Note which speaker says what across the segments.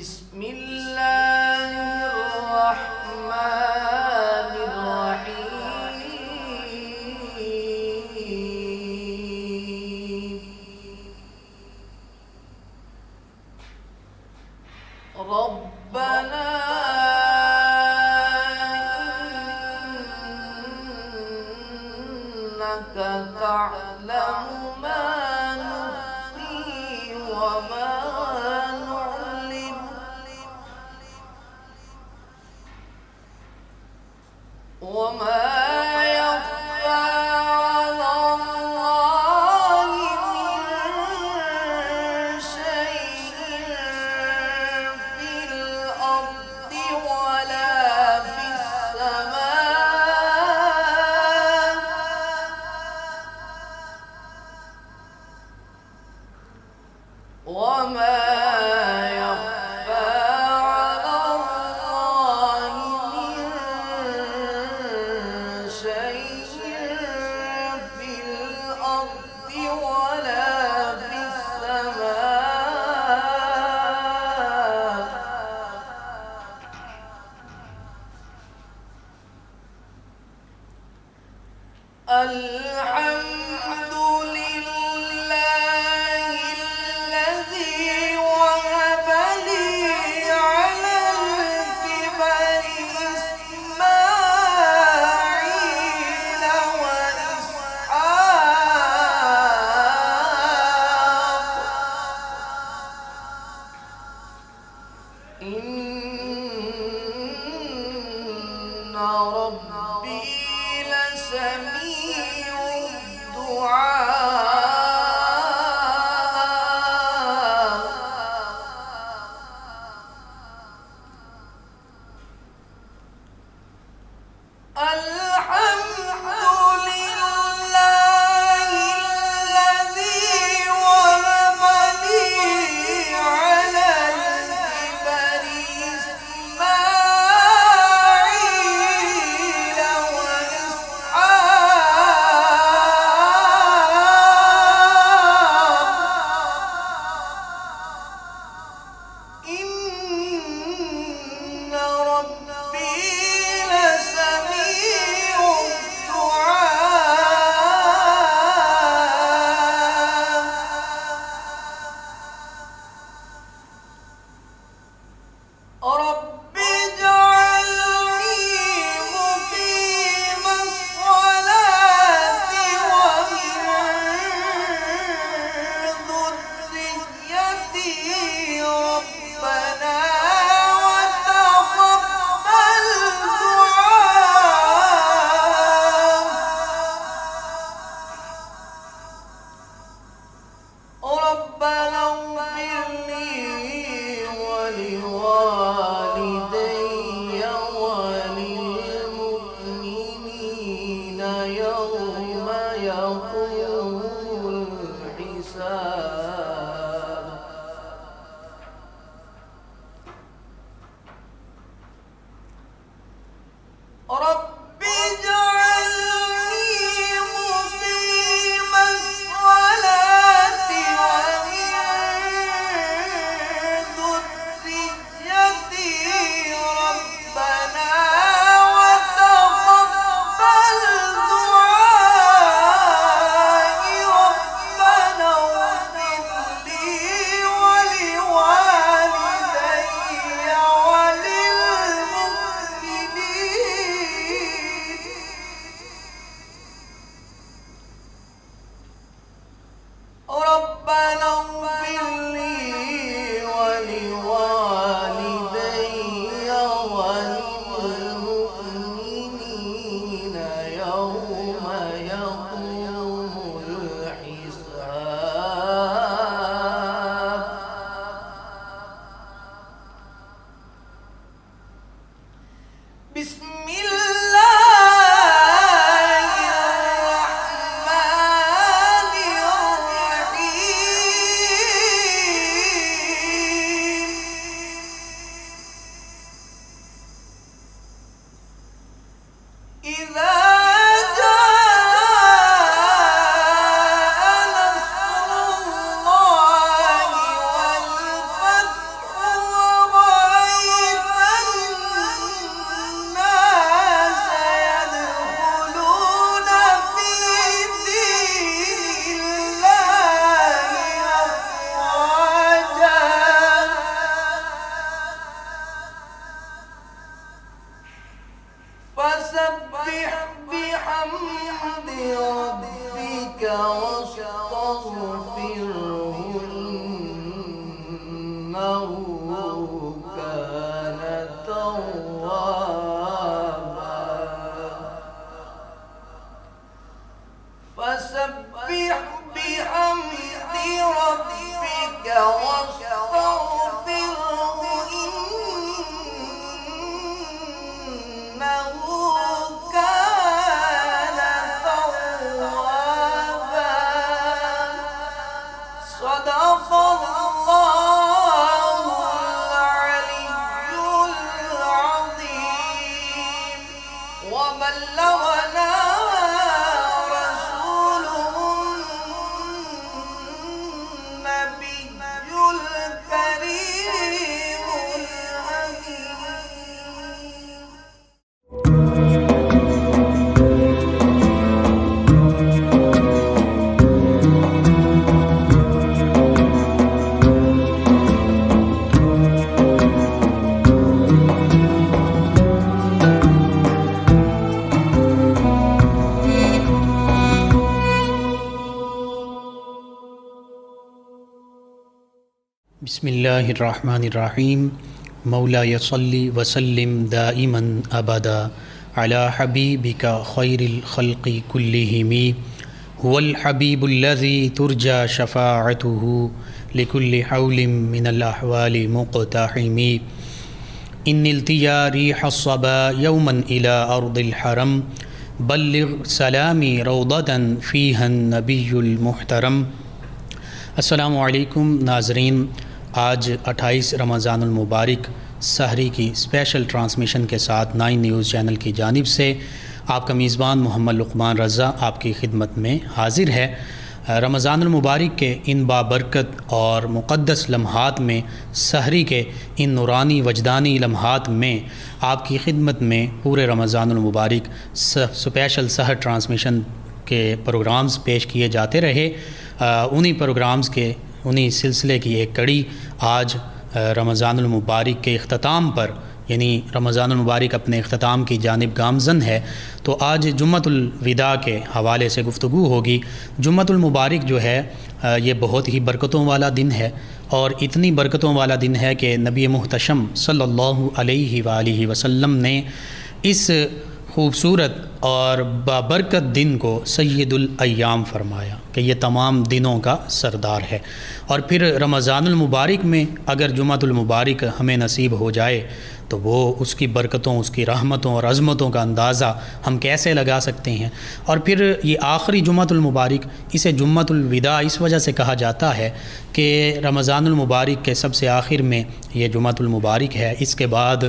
Speaker 1: بسم الله الرحمن الرحيم ربنا إنك تعلم ما نخفي وما نعلن وما يخفى على الله من شيء في الأرض ولا في السماء وما يخفى على الله من شيء في الأرض ولا في السماء الحمد لله الذي وهب لي على الكبر إسماعيل وإسحاق إن ربي لسميع الدعاء الحمد لله الذي وهب لي على الكبر إسماعيل وإسحاق إن ربي لسميع الدعاء رب اجعلني مقيم الصلاة ومن ذريتي ربنا وتقبل دعاء ربنا اغفر لي ولوالدي وللمؤمنين يوم يقوم الحساب رب اجعلني مقيم الصلاة ومن ذريتي ربنا وتقبل دعائي ربنا اغفر لي ولوالدي وللمؤمنين ربنا اغفر لي ولوالدي وللمؤمنين يوم يقوم الحساب بسم الله الرحمن الرحيم
Speaker 2: بسم اللہ الرحمن الرحیم مولا صلی وسلم دائما ابدا علی حبیبک خیر الخلق کلہم هو الحبیب الذی ترجى شفاعته لكل حول من الاحوال مقتحم ان التیا ریح الصبا یوما الى ارض الحرم بلغ سلامی روضة فیہا النبی المحترم۔ السلام علیکم ناظرین، آج 28 رمضان المبارک سحری کی اسپیشل ٹرانسمیشن کے ساتھ 9 نیوز چینل کی جانب سے آپ کا میزبان محمد لقمان رضا آپ کی خدمت میں حاضر ہے۔ رمضان المبارک کے ان بابرکت اور مقدس لمحات میں، سحری کے ان نورانی وجدانی لمحات میں آپ کی خدمت میں پورے رمضان المبارک اسپیشل سحر ٹرانسمیشن کے پروگرامز پیش کیے جاتے رہے۔ انہی پروگرامز کے انہی سلسلے کی ایک کڑی آج رمضان المبارک کے اختتام پر، یعنی رمضان المبارک اپنے اختتام کی جانب گامزن ہے، تو آج جمعۃ الوداع کے حوالے سے گفتگو ہوگی۔ جمعۃ المبارک جو ہے یہ بہت ہی برکتوں والا دن ہے، اور اتنی برکتوں والا دن ہے کہ نبی محتشم صلی اللہ علیہ وآلہ وسلم نے اس خوبصورت اور بابرکت دن کو سید الایام فرمایا کہ یہ تمام دنوں کا سردار ہے۔ اور پھر رمضان المبارک میں اگر جمعۃ المبارک ہمیں نصیب ہو جائے تو وہ اس کی برکتوں، اس کی رحمتوں اور عظمتوں کا اندازہ ہم کیسے لگا سکتے ہیں۔ اور پھر یہ آخری جمعۃ المبارک، اسے جمعۃ الوداع اس وجہ سے کہا جاتا ہے کہ رمضان المبارک کے سب سے آخر میں یہ جمعۃ المبارک ہے۔ اس کے بعد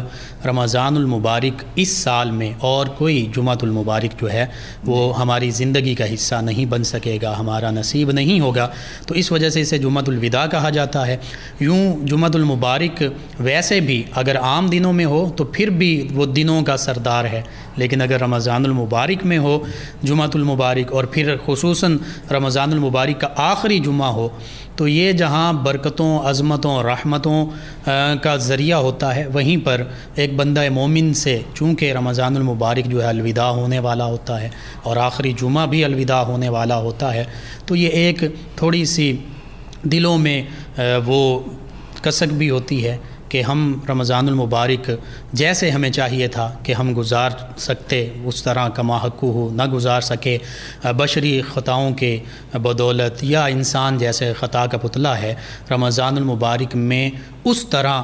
Speaker 2: رمضان المبارک اس سال میں اور کوئی جمعۃ المبارک جو ہے وہ ہماری زندگی کا حصہ نہیں بن سکے گا، ہمارا نصیب نہیں ہوگا، تو اس وجہ سے اسے جمعۃ الوداع کہا جاتا ہے۔ یوں جمعۃ المبارک ویسے بھی اگر عام دنوں میں ہو تو پھر بھی وہ دنوں کا سردار ہے، لیکن اگر رمضان المبارک میں ہو جمعۃ المبارک، اور پھر خصوصاً رمضان المبارک کا آخری جمعہ ہو، تو یہ جہاں برکتوں، عظمتوں، رحمتوں کا ذریعہ ہوتا ہے، وہیں پر ایک بندہ مومن سے چونکہ رمضان المبارک جو ہے الوداع ہونے والا ہوتا ہے اور آخری جمعہ بھی الوداع ہونے والا ہوتا ہے، تو یہ ایک تھوڑی سی دلوں میں وہ کسک بھی ہوتی ہے کہ ہم رمضان المبارک جیسے ہمیں چاہیے تھا کہ ہم گزار سکتے اس طرح کما حقو ہو نہ گزار سکے، بشری خطاؤں کے بدولت، یا انسان جیسے خطا کا پتلا ہے، رمضان المبارک میں اس طرح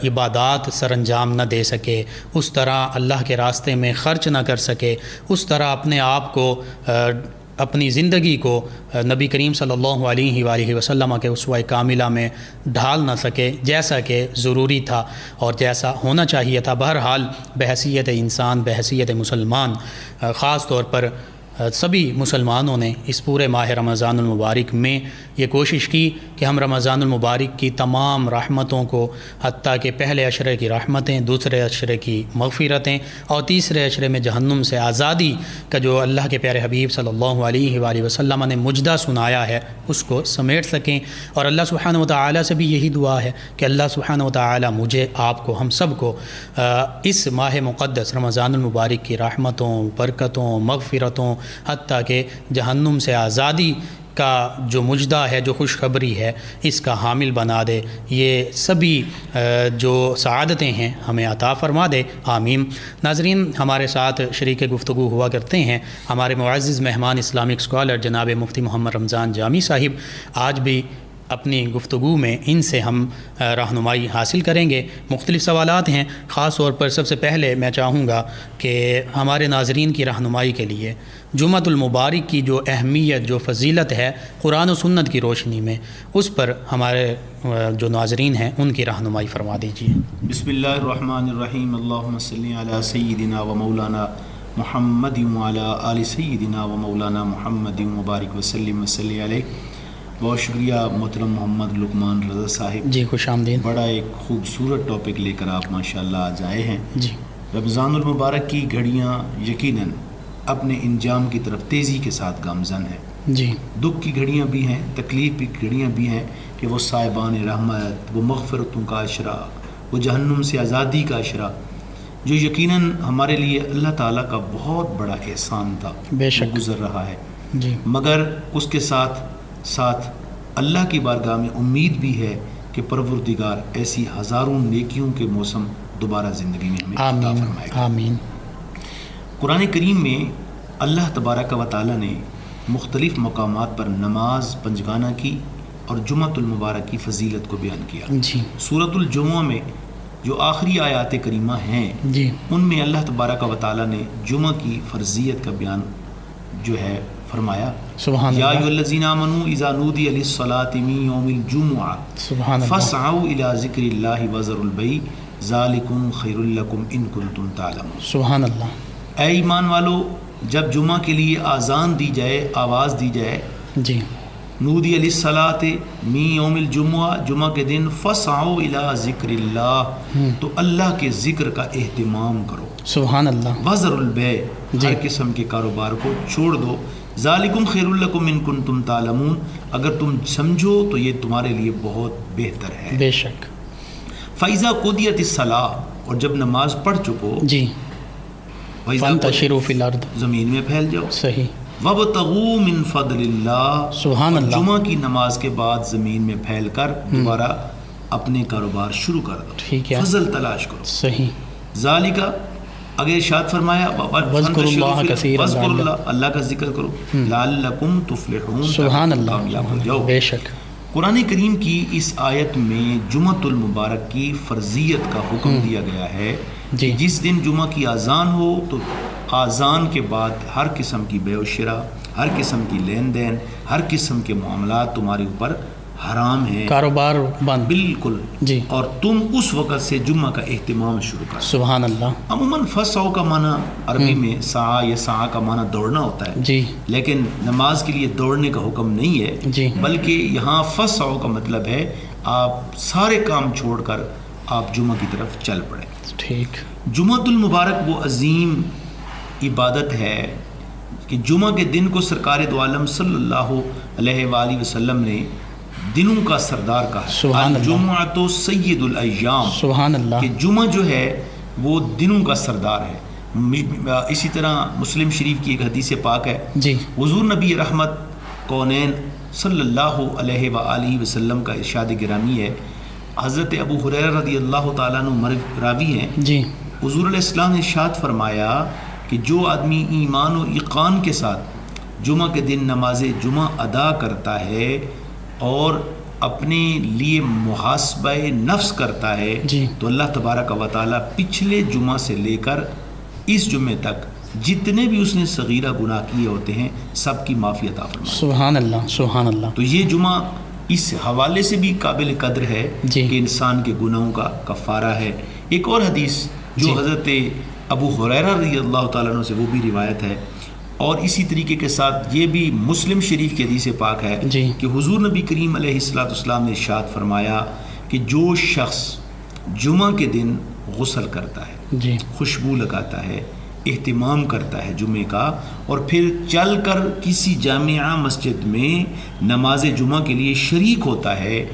Speaker 2: عبادات سر انجام نہ دے سکے، اس طرح اللہ کے راستے میں خرچ نہ کر سکے، اس طرح اپنے آپ کو، اپنی زندگی کو نبی کریم صلی اللہ علیہ وآلہ وسلم کے اسوہ کاملہ میں ڈھال نہ سکے جیسا کہ ضروری تھا اور جیسا ہونا چاہیے تھا۔ بہرحال بحیثیت انسان، بحیثیت مسلمان، خاص طور پر سبھی مسلمانوں نے اس پورے ماہ رمضان المبارک میں یہ کوشش کی کہ ہم رمضان المبارک کی تمام رحمتوں کو، حتیٰ کہ پہلے عشرے کی رحمتیں، دوسرے عشرے کی مغفرتیں اور تیسرے عشرے میں جہنم سے آزادی کا جو اللہ کے پیارے حبیب صلی اللہ علیہ وآلہ وسلم نے مجدہ سنایا ہے، اس کو سمیٹ سکیں۔ اور اللہ سبحانہ وتعالی سے بھی یہی دعا ہے کہ اللہ سبحانہ وتعالی مجھے، آپ کو، ہم سب کو اس ماہ مقدس رمضان المبارک کی رحمتوں، برکتوں، مغفرتوں، حتیٰ کہ جہنم سے آزادی کا جو مجدہ ہے، جو خوشخبری ہے، اس کا حامل بنا دے۔ یہ سبھی جو سعادتیں ہیں ہمیں عطا فرما دے، آمین۔ ناظرین، ہمارے ساتھ شریک گفتگو ہوا کرتے ہیں ہمارے معزز مہمان اسلامک اسکالر جناب مفتی محمد رمضان جامی صاحب۔ آج بھی اپنی گفتگو میں ان سے ہم رہنمائی حاصل کریں گے۔ مختلف سوالات ہیں، خاص طور پر سب سے پہلے میں چاہوں گا کہ ہمارے ناظرین کی رہنمائی کے لیے جمعۃ المبارک کی جو اہمیت، جو فضیلت ہے قرآن و سنت کی روشنی میں، اس پر ہمارے جو ناظرین ہیں ان کی رہنمائی فرما دیجیے۔
Speaker 3: بسم اللہ الرحمن الرحیم، اللہم صلی علی سیدنا و مولانا محمد وعلی آل سیدنا و مولانا محمد مبارک وسلم وصلی علیہ۔ بہت شکریہ محترم محمد لقمان رضا صاحب،
Speaker 2: جی خوش آمدید۔
Speaker 3: بڑا ایک خوبصورت ٹاپک لے کر آپ ماشاءاللہ آج آئے ہیں۔
Speaker 2: جی،
Speaker 3: رمضان المبارک کی گھڑیاں یقیناً اپنے انجام کی طرف تیزی کے ساتھ گامزن ہیں۔
Speaker 2: جی،
Speaker 3: دکھ کی گھڑیاں بھی ہیں، تکلیف کی گھڑیاں بھی ہیں کہ وہ صاحبان رحمت، وہ مغفرتوں کا عشرہ، وہ جہنم سے آزادی کا عشرہ، جو یقیناً ہمارے لیے اللہ تعالیٰ کا بہت بڑا احسان تھا،
Speaker 2: بے شک
Speaker 3: گزر رہا ہے۔
Speaker 2: جی،
Speaker 3: مگر اس کے ساتھ ساتھ اللہ کی بارگاہ میں امید بھی ہے کہ پروردگار ایسی ہزاروں نیکیوں کے موسم دوبارہ زندگی میں ہمیں عطا
Speaker 2: آمین
Speaker 3: فرمائے گا۔
Speaker 2: آمین۔
Speaker 3: قرآن کریم میں اللہ تبارک و تعالیٰ نے مختلف مقامات پر نماز پنجگانہ کی اور جمعۃ المبارک کی فضیلت کو بیان کیا۔
Speaker 2: جی
Speaker 3: سورۃ الجمعہ میں جو آخری آیات کریمہ ہیں
Speaker 2: جی
Speaker 3: ان میں اللہ تبارک و تعالیٰ نے جمعہ کی فرضیت کا بیان جو ہے فرمایا،
Speaker 2: سبحان
Speaker 3: یا
Speaker 2: اللہ
Speaker 3: ایھا الذین آمنوا اذا نودی للصلاۃ من یوم الجمعہ
Speaker 2: سبحان اللہ
Speaker 3: فاسعوا الی ذکر اللہ وذروا البیع ذالکم خیر لکم ان کنتم تعلمون۔
Speaker 2: سبحان اللہ۔
Speaker 3: اے ایمان والو، جب جمعہ کے لیے آذان دی جائے، آواز دی جائے،
Speaker 2: جی
Speaker 3: نودی للصلاۃ من یوم الجمعہ، جمعہ کے دن، فاسعوا الی ذکر اللہ، تو اللہ کے ذکر کا اہتمام کرو،
Speaker 2: سبحان اللہ۔
Speaker 3: وذروا البیع،
Speaker 2: جی۔
Speaker 3: ہر قسم کے کاروبار کو چھوڑ دو، ذالکم خیر لکم ان کنتم تعلمون، اگر تم سمجھو تو یہ تمہارے لیے بہت بہتر ہے۔
Speaker 2: بے شک۔
Speaker 3: فَإِذَا قُضِيَتِ الصَّلَاةُ، اور جب نماز پڑھ چکو،
Speaker 2: جی
Speaker 3: وَإِذَا
Speaker 2: فانتشروا فی الارض،
Speaker 3: زمین میں پھیل جاؤ،
Speaker 2: صحیح،
Speaker 3: وَابْتَغُوا مِن فَضْلِ اللَّهِ،
Speaker 2: سبحان
Speaker 3: اور
Speaker 2: اللہ۔
Speaker 3: جمعہ کی نماز کے بعد زمین میں پھیل کر دوبارہ اپنے کاروبار شروع کر دو،
Speaker 2: ٹھیک ہے،
Speaker 3: فضل تلاش کرو۔
Speaker 2: صحیح۔
Speaker 3: ذالکہ، اگر ارشاد فرمایا
Speaker 2: وَاذْكُرُوا اللَّهَ كَثِيرًا،
Speaker 3: وَاذْكُرُوا اللَّهَ، اللہ کا ذکر کرو، لَعَلَّكُمْ تُفْلِحُونَ،
Speaker 2: سبحان
Speaker 3: تاکہ
Speaker 2: اللہ،
Speaker 3: کامیاب ہو جاؤ۔
Speaker 2: بے شک۔
Speaker 3: قرآن کریم کی اس آیت میں جمعۃ المبارک کی فرضیت کا حکم دیا گیا ہے
Speaker 2: جی۔
Speaker 3: کہ جس دن جمعہ کی اذان ہو تو اذان کے بعد ہر قسم کی بیع و شراء، ہر قسم کی لین دین، ہر قسم کے معاملات تمہارے اوپر حرام ہیں،
Speaker 2: کاروبار بند،
Speaker 3: بالکل،
Speaker 2: جی،
Speaker 3: اور تم اس وقت سے جمعہ کا اہتمام شروع کرو۔
Speaker 2: سبحان اللہ۔
Speaker 3: عموماً فسعوا کا معنی عربی میں سعی یا سعی کا معنی دوڑنا ہوتا ہے،
Speaker 2: جی
Speaker 3: لیکن نماز کے لیے دوڑنے کا حکم نہیں ہے،
Speaker 2: جی،
Speaker 3: بلکہ یہاں فسعوا کا مطلب ہے آپ سارے کام چھوڑ کر آپ جمعہ کی طرف چل پڑیں۔
Speaker 2: ٹھیک،
Speaker 3: جمعۃ المبارک وہ عظیم عبادت ہے کہ جمعہ کے دن کو سرکار دو عالم صلی اللہ علیہ وآلہ وسلم نے دنوں کا سردار کہا،
Speaker 2: سبحان اللہ۔
Speaker 3: الجمعۃ سید الایام،
Speaker 2: سبحان اللہ،
Speaker 3: کہ جمعہ جو ہے وہ دنوں کا سردار ہے۔ اسی طرح مسلم شریف کی ایک حدیث پاک ہے،
Speaker 2: جی،
Speaker 3: حضور نبی رحمت کونین صلی اللہ علیہ وآلہ وسلم کا ارشاد گرامی ہے، حضرت ابو ہریرہ رضی اللہ تعالیٰ عنہ راوی ہیں،
Speaker 2: جی،
Speaker 3: حضور علیہ السلام نے ارشاد فرمایا کہ جو آدمی ایمان و یقین کے ساتھ جمعہ کے دن نماز جمعہ ادا کرتا ہے اور اپنے لیے محاسبہ نفس کرتا ہے،
Speaker 2: جی،
Speaker 3: تو اللہ تبارک و تعالیٰ پچھلے جمعہ سے لے کر اس جمعے تک جتنے بھی اس نے صغیرہ گناہ کیے ہوتے ہیں سب کی معافی عطا فرمائے۔
Speaker 2: سبحان اللہ، سبحان اللہ۔
Speaker 3: تو یہ جمعہ اس حوالے سے بھی قابل قدر ہے
Speaker 2: جی،
Speaker 3: کہ انسان کے گناہوں کا کفارہ ہے۔ ایک اور حدیث جو
Speaker 2: جی،
Speaker 3: حضرت ابو ہریرہ رضی اللہ تعالیٰ عنہ سے وہ بھی روایت ہے، اور اسی طریقے کے ساتھ یہ بھی مسلم شریف کی حدیث پاک ہے
Speaker 2: جی،
Speaker 3: کہ حضور نبی کریم علیہ السلام نے ارشاد فرمایا کہ جو شخص جمعہ کے دن غسل کرتا ہے،
Speaker 2: جی،
Speaker 3: خوشبو لگاتا ہے، اہتمام کرتا ہے جمعے کا، اور پھر چل کر کسی جامعہ مسجد میں نماز جمعہ کے لیے شریک ہوتا ہے،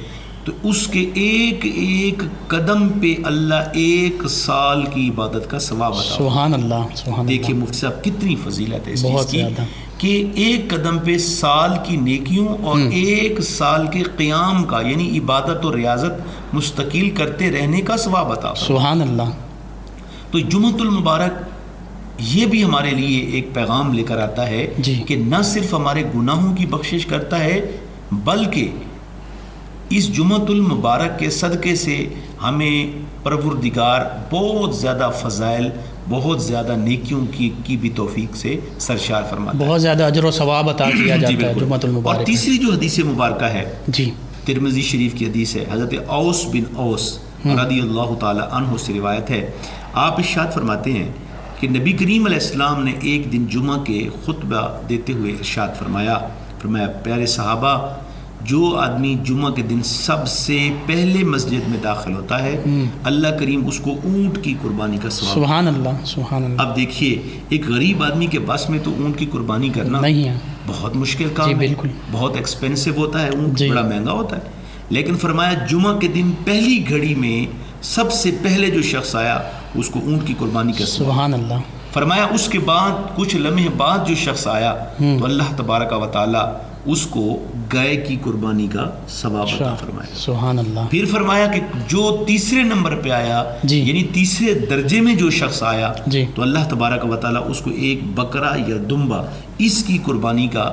Speaker 3: تو اس کے ایک ایک قدم پہ اللہ 1 سال کی عبادت کا ثواب عطا۔
Speaker 2: سبحان اللہ، سبحان اللہ۔
Speaker 3: دیکھیے مفتی صاحب کتنی فضیلت ہے اس
Speaker 2: بہت
Speaker 3: چیز کی
Speaker 2: زیادہ،
Speaker 3: کہ ایک قدم پہ سال کی نیکیوں اور 1 سال کے قیام کا، یعنی عبادت اور ریاضت مستقل کرتے رہنے کا ثواب عطا۔
Speaker 2: سبحان اللہ۔
Speaker 3: تو جمعۃ المبارک یہ بھی ہمارے لیے ایک پیغام لے کر آتا ہے
Speaker 2: جی،
Speaker 3: کہ نہ صرف ہمارے گناہوں کی بخشش کرتا ہے، بلکہ اس جمعۃ المبارک کے صدقے سے ہمیں پروردگار بہت زیادہ فضائل، بہت زیادہ نیکیوں کی بھی توفیق سے سرشار فرماتا ہے،
Speaker 2: بہت زیادہ اجر و ثواب عطا کیا
Speaker 3: جی
Speaker 2: جاتا ہے
Speaker 3: بالکل۔
Speaker 2: جمعۃ المبارک
Speaker 3: اور
Speaker 2: میں۔
Speaker 3: تیسری جو حدیث مبارکہ ہے
Speaker 2: جی،
Speaker 3: ترمذی شریف کی حدیث ہے، حضرت اوس بن اوس رضی اللہ تعالی عنہ سے روایت ہے، آپ ارشاد فرماتے ہیں کہ نبی کریم علیہ السلام نے ایک دن جمعہ کے خطبہ دیتے ہوئے ارشاد فرمایا، پیارے صحابہ، جو آدمی جمعہ کے دن سب سے پہلے مسجد میں داخل ہوتا ہے اللہ کریم اس کو اونٹ کی قربانی کا ثواب۔
Speaker 2: سبحان اللہ، سبحان اللہ۔
Speaker 3: اب دیکھیے ایک غریب آدمی کے بس میں تو اونٹ کی قربانی کرنا
Speaker 2: نہیں ہے،
Speaker 3: بہت مشکل کام
Speaker 2: جی
Speaker 3: ہے،
Speaker 2: بالکل،
Speaker 3: بہت ایکسپینسو ہوتا ہے، اونٹ
Speaker 2: جی،
Speaker 3: بڑا مہنگا ہوتا ہے، لیکن فرمایا جمعہ کے دن پہلی گھڑی میں سب سے پہلے جو شخص آیا اس کو اونٹ کی قربانی کا ثواب۔
Speaker 2: سبحان اللہ۔
Speaker 3: فرمایا اس کے بعد کچھ لمحے بعد جو شخص آیا تو اللہ تبارک و تعالی اس کو گائے کی قربانی کا ثواب عطا فرمایا.
Speaker 2: سبحان اللہ.
Speaker 3: پھر فرمایا کہ جو تیسرے نمبر پہ آیا
Speaker 2: جی.
Speaker 3: یعنی تیسرے درجے میں جو شخص آیا
Speaker 2: جی.
Speaker 3: تو اللہ تبارک و تعالیٰ اس کو ایک بکرا یا دمبا اس کی قربانی کا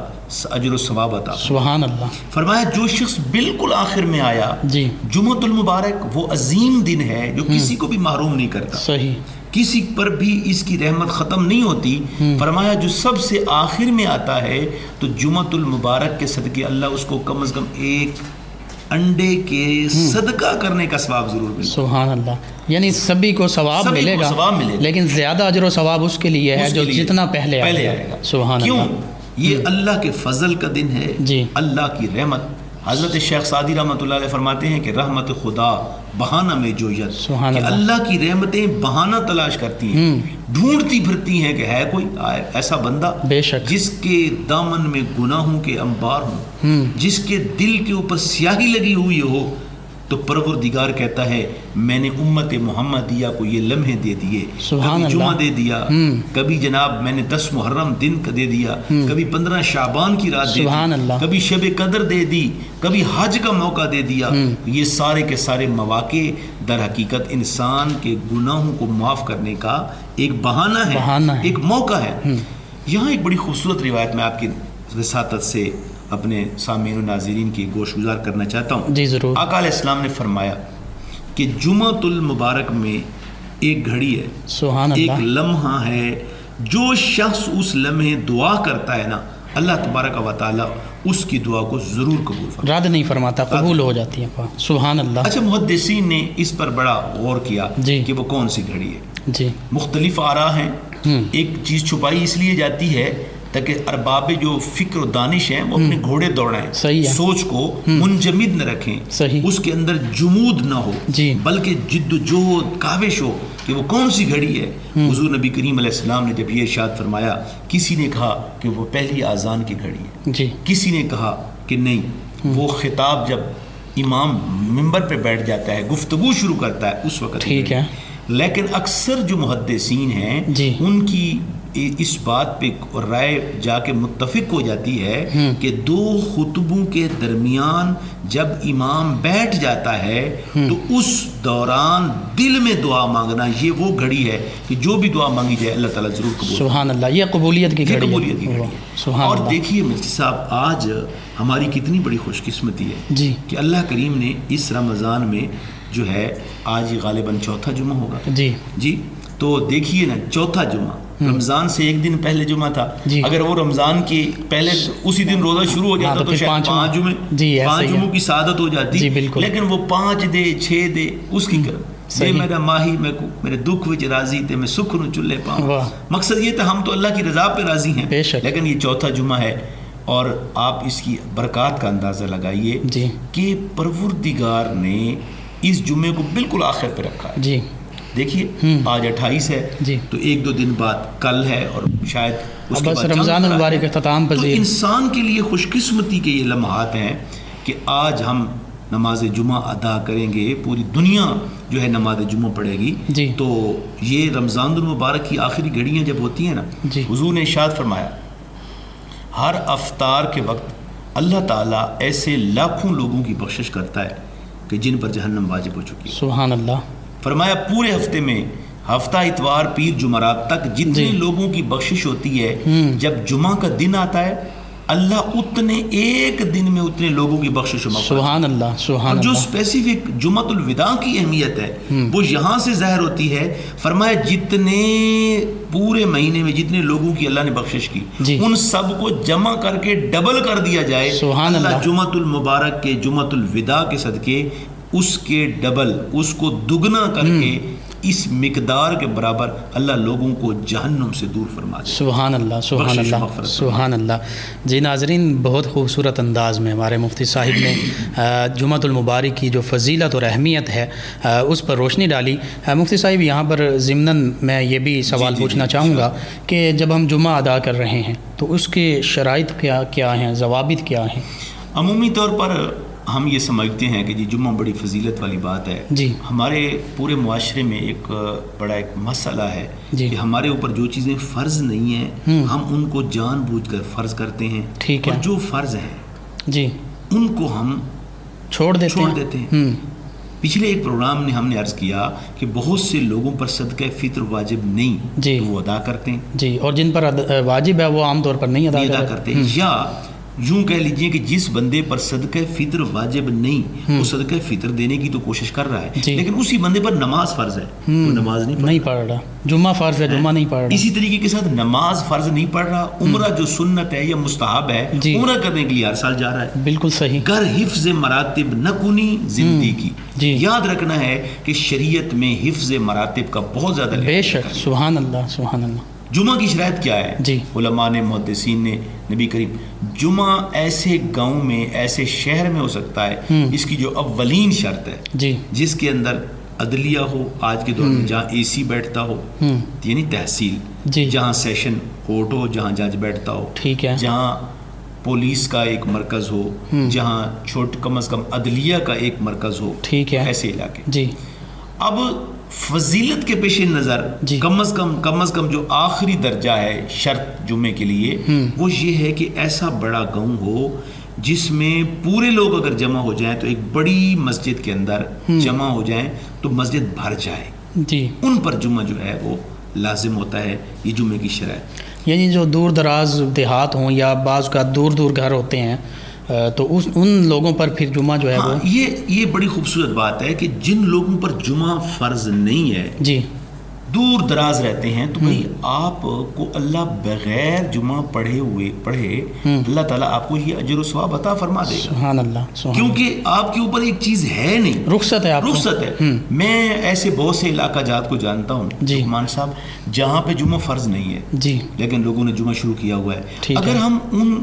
Speaker 3: اجر و ثواب عطا.
Speaker 2: سبحان اللہ.
Speaker 3: فرمایا جو شخص بالکل آخر میں آیا
Speaker 2: جی.
Speaker 3: جمعۃ المبارک وہ عظیم دن ہے جو کسی کو بھی محروم نہیں کرتا,
Speaker 2: صحیح,
Speaker 3: کسی پر بھی اس کی رحمت ختم نہیں ہوتی. فرمایا جو سب سے آخر میں آتا ہے تو جمعۃ المبارک کے صدقے اللہ اس کو کم از کم ایک انڈے کے صدقہ کرنے کا ثواب ضرور ملے.
Speaker 2: سبحان اللہ. یعنی سبھی کو ثواب ملے گا, لیکن زیادہ اجر و ثواب اس کے لیے ہے جو جتنا پہلے آئے گا. سبحان اللہ.
Speaker 3: کیوں؟ یہ اللہ کے فضل کا دن ہے,
Speaker 2: جی.
Speaker 3: اللہ کی رحمت. حضرت شیخ سعدی رحمۃ اللہ علیہ فرماتے ہیں کہ رحمت خدا بہانہ میں جویت, کہ اللہ کی رحمتیں بہانہ تلاش کرتی ہیں, ڈھونڈتی پھرتی ہیں کہ ہے کوئی ایسا بندہ
Speaker 2: بے شک
Speaker 3: جس کے دامن میں گناہوں کے انبار ہوں, جس کے دل کے اوپر سیاہی لگی ہوئی ہو. تو پروردگار کہتا ہے میں نے امت محمدیہ کو یہ لمحے دے دیے, کبھی جمعہ دے دیا, کبھی جناب میں نے 10 محرم دن کا دے دیا, کبھی 15 شعبان کی رات دے دی, کبھی شب قدر دے دی, کبھی حج کا موقع دے دیا. یہ سارے کے سارے مواقع در حقیقت انسان کے گناہوں کو معاف کرنے کا ایک بہانہ ہے, ایک موقع ہے. یہاں ایک بڑی خوبصورت روایت میں آپ کی وساطت سے اپنے سامعین و ناظرین کی گوش گزار کرنا چاہتا ہوں.
Speaker 2: جی ضرور.
Speaker 3: آقا علیہ السلام نے فرمایا کہ جمعۃ المبارک میں ایک گھڑی ہے,
Speaker 2: سبحان اللہ,
Speaker 3: ایک لمحہ ہے. جو شخص اس لمحے دعا کرتا ہے نا اللہ تبارک و تعالیٰ اس کی دعا کو ضرور قبول فرماتا,
Speaker 2: رد نہیں فرماتا, قبول ہو جاتی ہے. سبحان اللہ.
Speaker 3: اچھا, محدثین نے اس پر بڑا غور کیا کہ وہ کون سی گھڑی ہے.
Speaker 2: جی.
Speaker 3: مختلف آراء ہیں. ایک چیز چھپائی اس لیے جاتی ہے تاکہ ارباب جو فکر و دانش ہیں وہ اپنے گھوڑے دوڑائیں, سوچ کو منجمد نہ رکھیں, اس کے اندر جمود نہ ہو, بلکہ جد و جہد کاوش ہو کہ وہ کون سی گھڑی ہے. حضور نبی کریم علیہ السلام نے جب یہ ارشاد فرمایا, کسی نے کہا کہ وہ پہلی اذان کی گھڑی ہے, کسی نے کہا کہ نہیں وہ خطاب جب امام ممبر پہ بیٹھ جاتا ہے گفتگو شروع کرتا ہے اس وقت. ٹھیک ہے. لیکن اکثر جو محدثین ہیں ان کی اس بات پہ رائے جا کے متفق ہو جاتی ہے کہ 2 خطبوں کے درمیان جب امام بیٹھ جاتا ہے تو اس دوران دل میں دعا مانگنا یہ وہ گھڑی ہے کہ جو بھی دعا مانگی جائے اللہ تعالیٰ ضرور قبول.
Speaker 2: سبحان اللہ. یہ قبولیت کی گھڑی ہے.
Speaker 3: اور دیکھیے مفتی صاحب, آج ہماری کتنی بڑی خوش قسمتی ہے کہ اللہ کریم نے اس رمضان میں جو ہے آج یہ غالباً چوتھا جمعہ ہوگا. جی. تو دیکھیے نا, چوتھا جمعہ, رمضان سے ایک دن پہلے جمعہ تھا. اگر وہ رمضان کے پہلے اسی دن روزہ شروع ہو جاتا تو شاید 5 جمعے 5 جمعوں کی سعادت ہو جاتی. لیکن وہ 5 دے 6 دے اس کی دے میرا ماہی میرے دکھ وچ راضی تے میں سکھ نو چلے پاؤں. مقصد یہ تھا ہم تو اللہ کی رضا پہ راضی ہیں, لیکن یہ چوتھا جمعہ ہے اور آپ اس کی برکات کا اندازہ لگائیے کہ پروردگار نے اس جمعے کو بالکل آخر پہ رکھا ہے. دیکھیے آج 28 ہے تو 1-2 دن بعد کل ہے اور شاید اس کے بعد
Speaker 2: رمضان المبارک اختتام پذیر.
Speaker 3: تو انسان کے لیے خوش قسمتی کے یہ لمحات ہیں کہ آج ہم نماز جمعہ ادا کریں گے, پوری دنیا جو ہے نماز جمعہ پڑھے گی. تو یہ رمضان المبارک کی آخری گھڑیاں جب ہوتی ہیں نا, حضور نے ارشاد فرمایا ہر افطار کے وقت اللہ تعالیٰ ایسے لاکھوں لوگوں کی بخشش کرتا ہے کہ جن پر جہنم واجب ہو چکی ہے.
Speaker 2: سبحان اللہ.
Speaker 3: فرمایا پورے ہفتے میں ہفتہ اتوار پیر جمعرات تک جتنے لوگوں کی بخشش ہوتی ہے, جب جمعہ کا دن آتا ہے اللہ اتنے ایک دن میں اتنے لوگوں کی بخشش و مغفرت.
Speaker 2: سبحان اللہ. سبحان اللہ.
Speaker 3: جو اسپیسیفک جمعۃ الوداع کی اہمیت ہے وہ یہاں سے ظاہر ہوتی ہے. فرمایا جتنے پورے مہینے میں جتنے لوگوں کی اللہ نے بخشش کی ان سب کو جمع کر کے ڈبل کر دیا جائے. اللہ جمعۃ المبارک کے جمعۃ الوداع کے صدقے اس کے ڈبل, اس کو دگنا کر کے اس مقدار کے برابر اللہ لوگوں کو جہنم سے دور فرما دے.
Speaker 2: سبحان اللہ. سبحان اللہ. سبحان اللہ. جی ناظرین, بہت خوبصورت انداز میں ہمارے مفتی صاحب نے جمعۃ المبارک کی جو فضیلت اور اہمیت ہے اس پر روشنی ڈالی. مفتی صاحب یہاں پر ضمناً میں یہ بھی سوال پوچھنا چاہوں گا کہ جب ہم جمعہ ادا کر رہے ہیں تو اس کے شرائط کیا ہیں, ضوابط کیا ہیں؟
Speaker 3: عمومی طور پر ہم یہ سمجھتے ہیں کہ جی جمعہ بڑی فضیلت والی بات ہے. ہمارے پورے معاشرے میں ایک بڑا ایک مسئلہ ہے کہ ہمارے اوپر جو چیزیں فرض نہیں ہیں ہم ان کو جان بوجھ کر فرض کرتے ہیں, اور جو فرض ہیں
Speaker 2: جی
Speaker 3: ان کو ہم
Speaker 2: چھوڑ دیتے ہیں.
Speaker 3: پچھلے ایک پروگرام میں ہم نے عرض کیا کہ بہت سے لوگوں پر صدقہ فطر واجب نہیں
Speaker 2: جی
Speaker 3: تو وہ ادا کرتے ہیں
Speaker 2: جی، اور جن پر واجب ہے وہ عام طور پر نہیں ادا
Speaker 3: کرتے ہیں. یا یوں کہہ لیجئے کہ جس بندے پر صدقہ فطر واجب نہیں وہ صدقہ فطر دینے کی تو کوشش کر رہا ہے
Speaker 2: جی.
Speaker 3: لیکن اسی بندے پر نماز فرض ہے وہ نماز نہیں
Speaker 2: پڑھ رہا. جمعہ فرض ہے، جمعہ نہیں پڑھ رہا.
Speaker 3: اسی طریقے کے ساتھ نماز فرض نہیں پڑھ رہا، عمرہ جو سنت ہے یا مستحب ہے
Speaker 2: جی.
Speaker 3: عمرہ کرنے کے لیے ہر سال جا رہا ہے.
Speaker 2: بالکل صحیح.
Speaker 3: گر حفظ مراتب نہ کنی زندگی
Speaker 2: جی.
Speaker 3: یاد رکھنا ہے کہ شریعت میں حفظ مراتب کا بہت زیادہ
Speaker 2: بے شک. سبحان اللہ سبحان اللہ.
Speaker 3: جمعہ کی شرائط کیا ہے؟
Speaker 2: جی.
Speaker 3: علماء نے، محدثین نے، نبی کریم، جمعہ ایسے گاؤں میں، ایسے شہر میں ہو سکتا ہے اس کی جو اولین شرط ہے
Speaker 2: جی
Speaker 3: جس کے اندر عدلیہ ہو، آج کے دور میں جہاں اے سی بیٹھتا ہو یعنی تحصیل،
Speaker 2: جی.
Speaker 3: جہاں سیشن کورٹ ہو، جہاں جج بیٹھتا ہو،
Speaker 2: ٹھیک ہے.
Speaker 3: جہاں پولیس کا ایک مرکز ہو، جہاں کم از کم عدلیہ کا ایک مرکز ہو،
Speaker 2: ٹھیک ہے.
Speaker 3: ایسے علاقے.
Speaker 2: جی.
Speaker 3: اب فضیلت کے پیش نظر
Speaker 2: جی.
Speaker 3: کم از کم جو آخری درجہ ہے شرط جمعے کے لیے وہ یہ ہے کہ ایسا بڑا گاؤں ہو جس میں پورے لوگ اگر جمع ہو جائیں تو ایک بڑی مسجد کے اندر جمع ہو جائیں تو مسجد بھر جائے.
Speaker 2: جی.
Speaker 3: ان پر جمعہ جو ہے وہ لازم ہوتا ہے. یہ جمعے کی شرائط.
Speaker 2: یعنی جو دور دراز دیہات ہوں یا بعض کا دور گھر ہوتے ہیں تو ان لوگوں پر پھر جمعہ جو ہے وہ
Speaker 3: یہ بڑی خوبصورت بات ہے کہ جن لوگوں پر جمعہ فرض نہیں ہے،
Speaker 2: جی،
Speaker 3: دور دراز رہتے ہیں، تو بھائی آپ کو اللہ بغیر جمعہ پڑھے اللہ تعالیٰ آپ کو یہ اجر و ثواب عطا فرما دے گا.
Speaker 2: سبحان اللہ.
Speaker 3: کیونکہ آپ کے اوپر ایک چیز ہے نہیں،
Speaker 2: رخصت ہے. آپ
Speaker 3: رخصت ہے. میں ایسے بہت سے علاقہ جات کو جانتا ہوں عثمان صاحب جہاں پہ جمعہ فرض نہیں ہے
Speaker 2: جی
Speaker 3: لیکن لوگوں نے جمعہ شروع کیا ہوا ہے. اگر
Speaker 2: ہے.
Speaker 3: ہم ان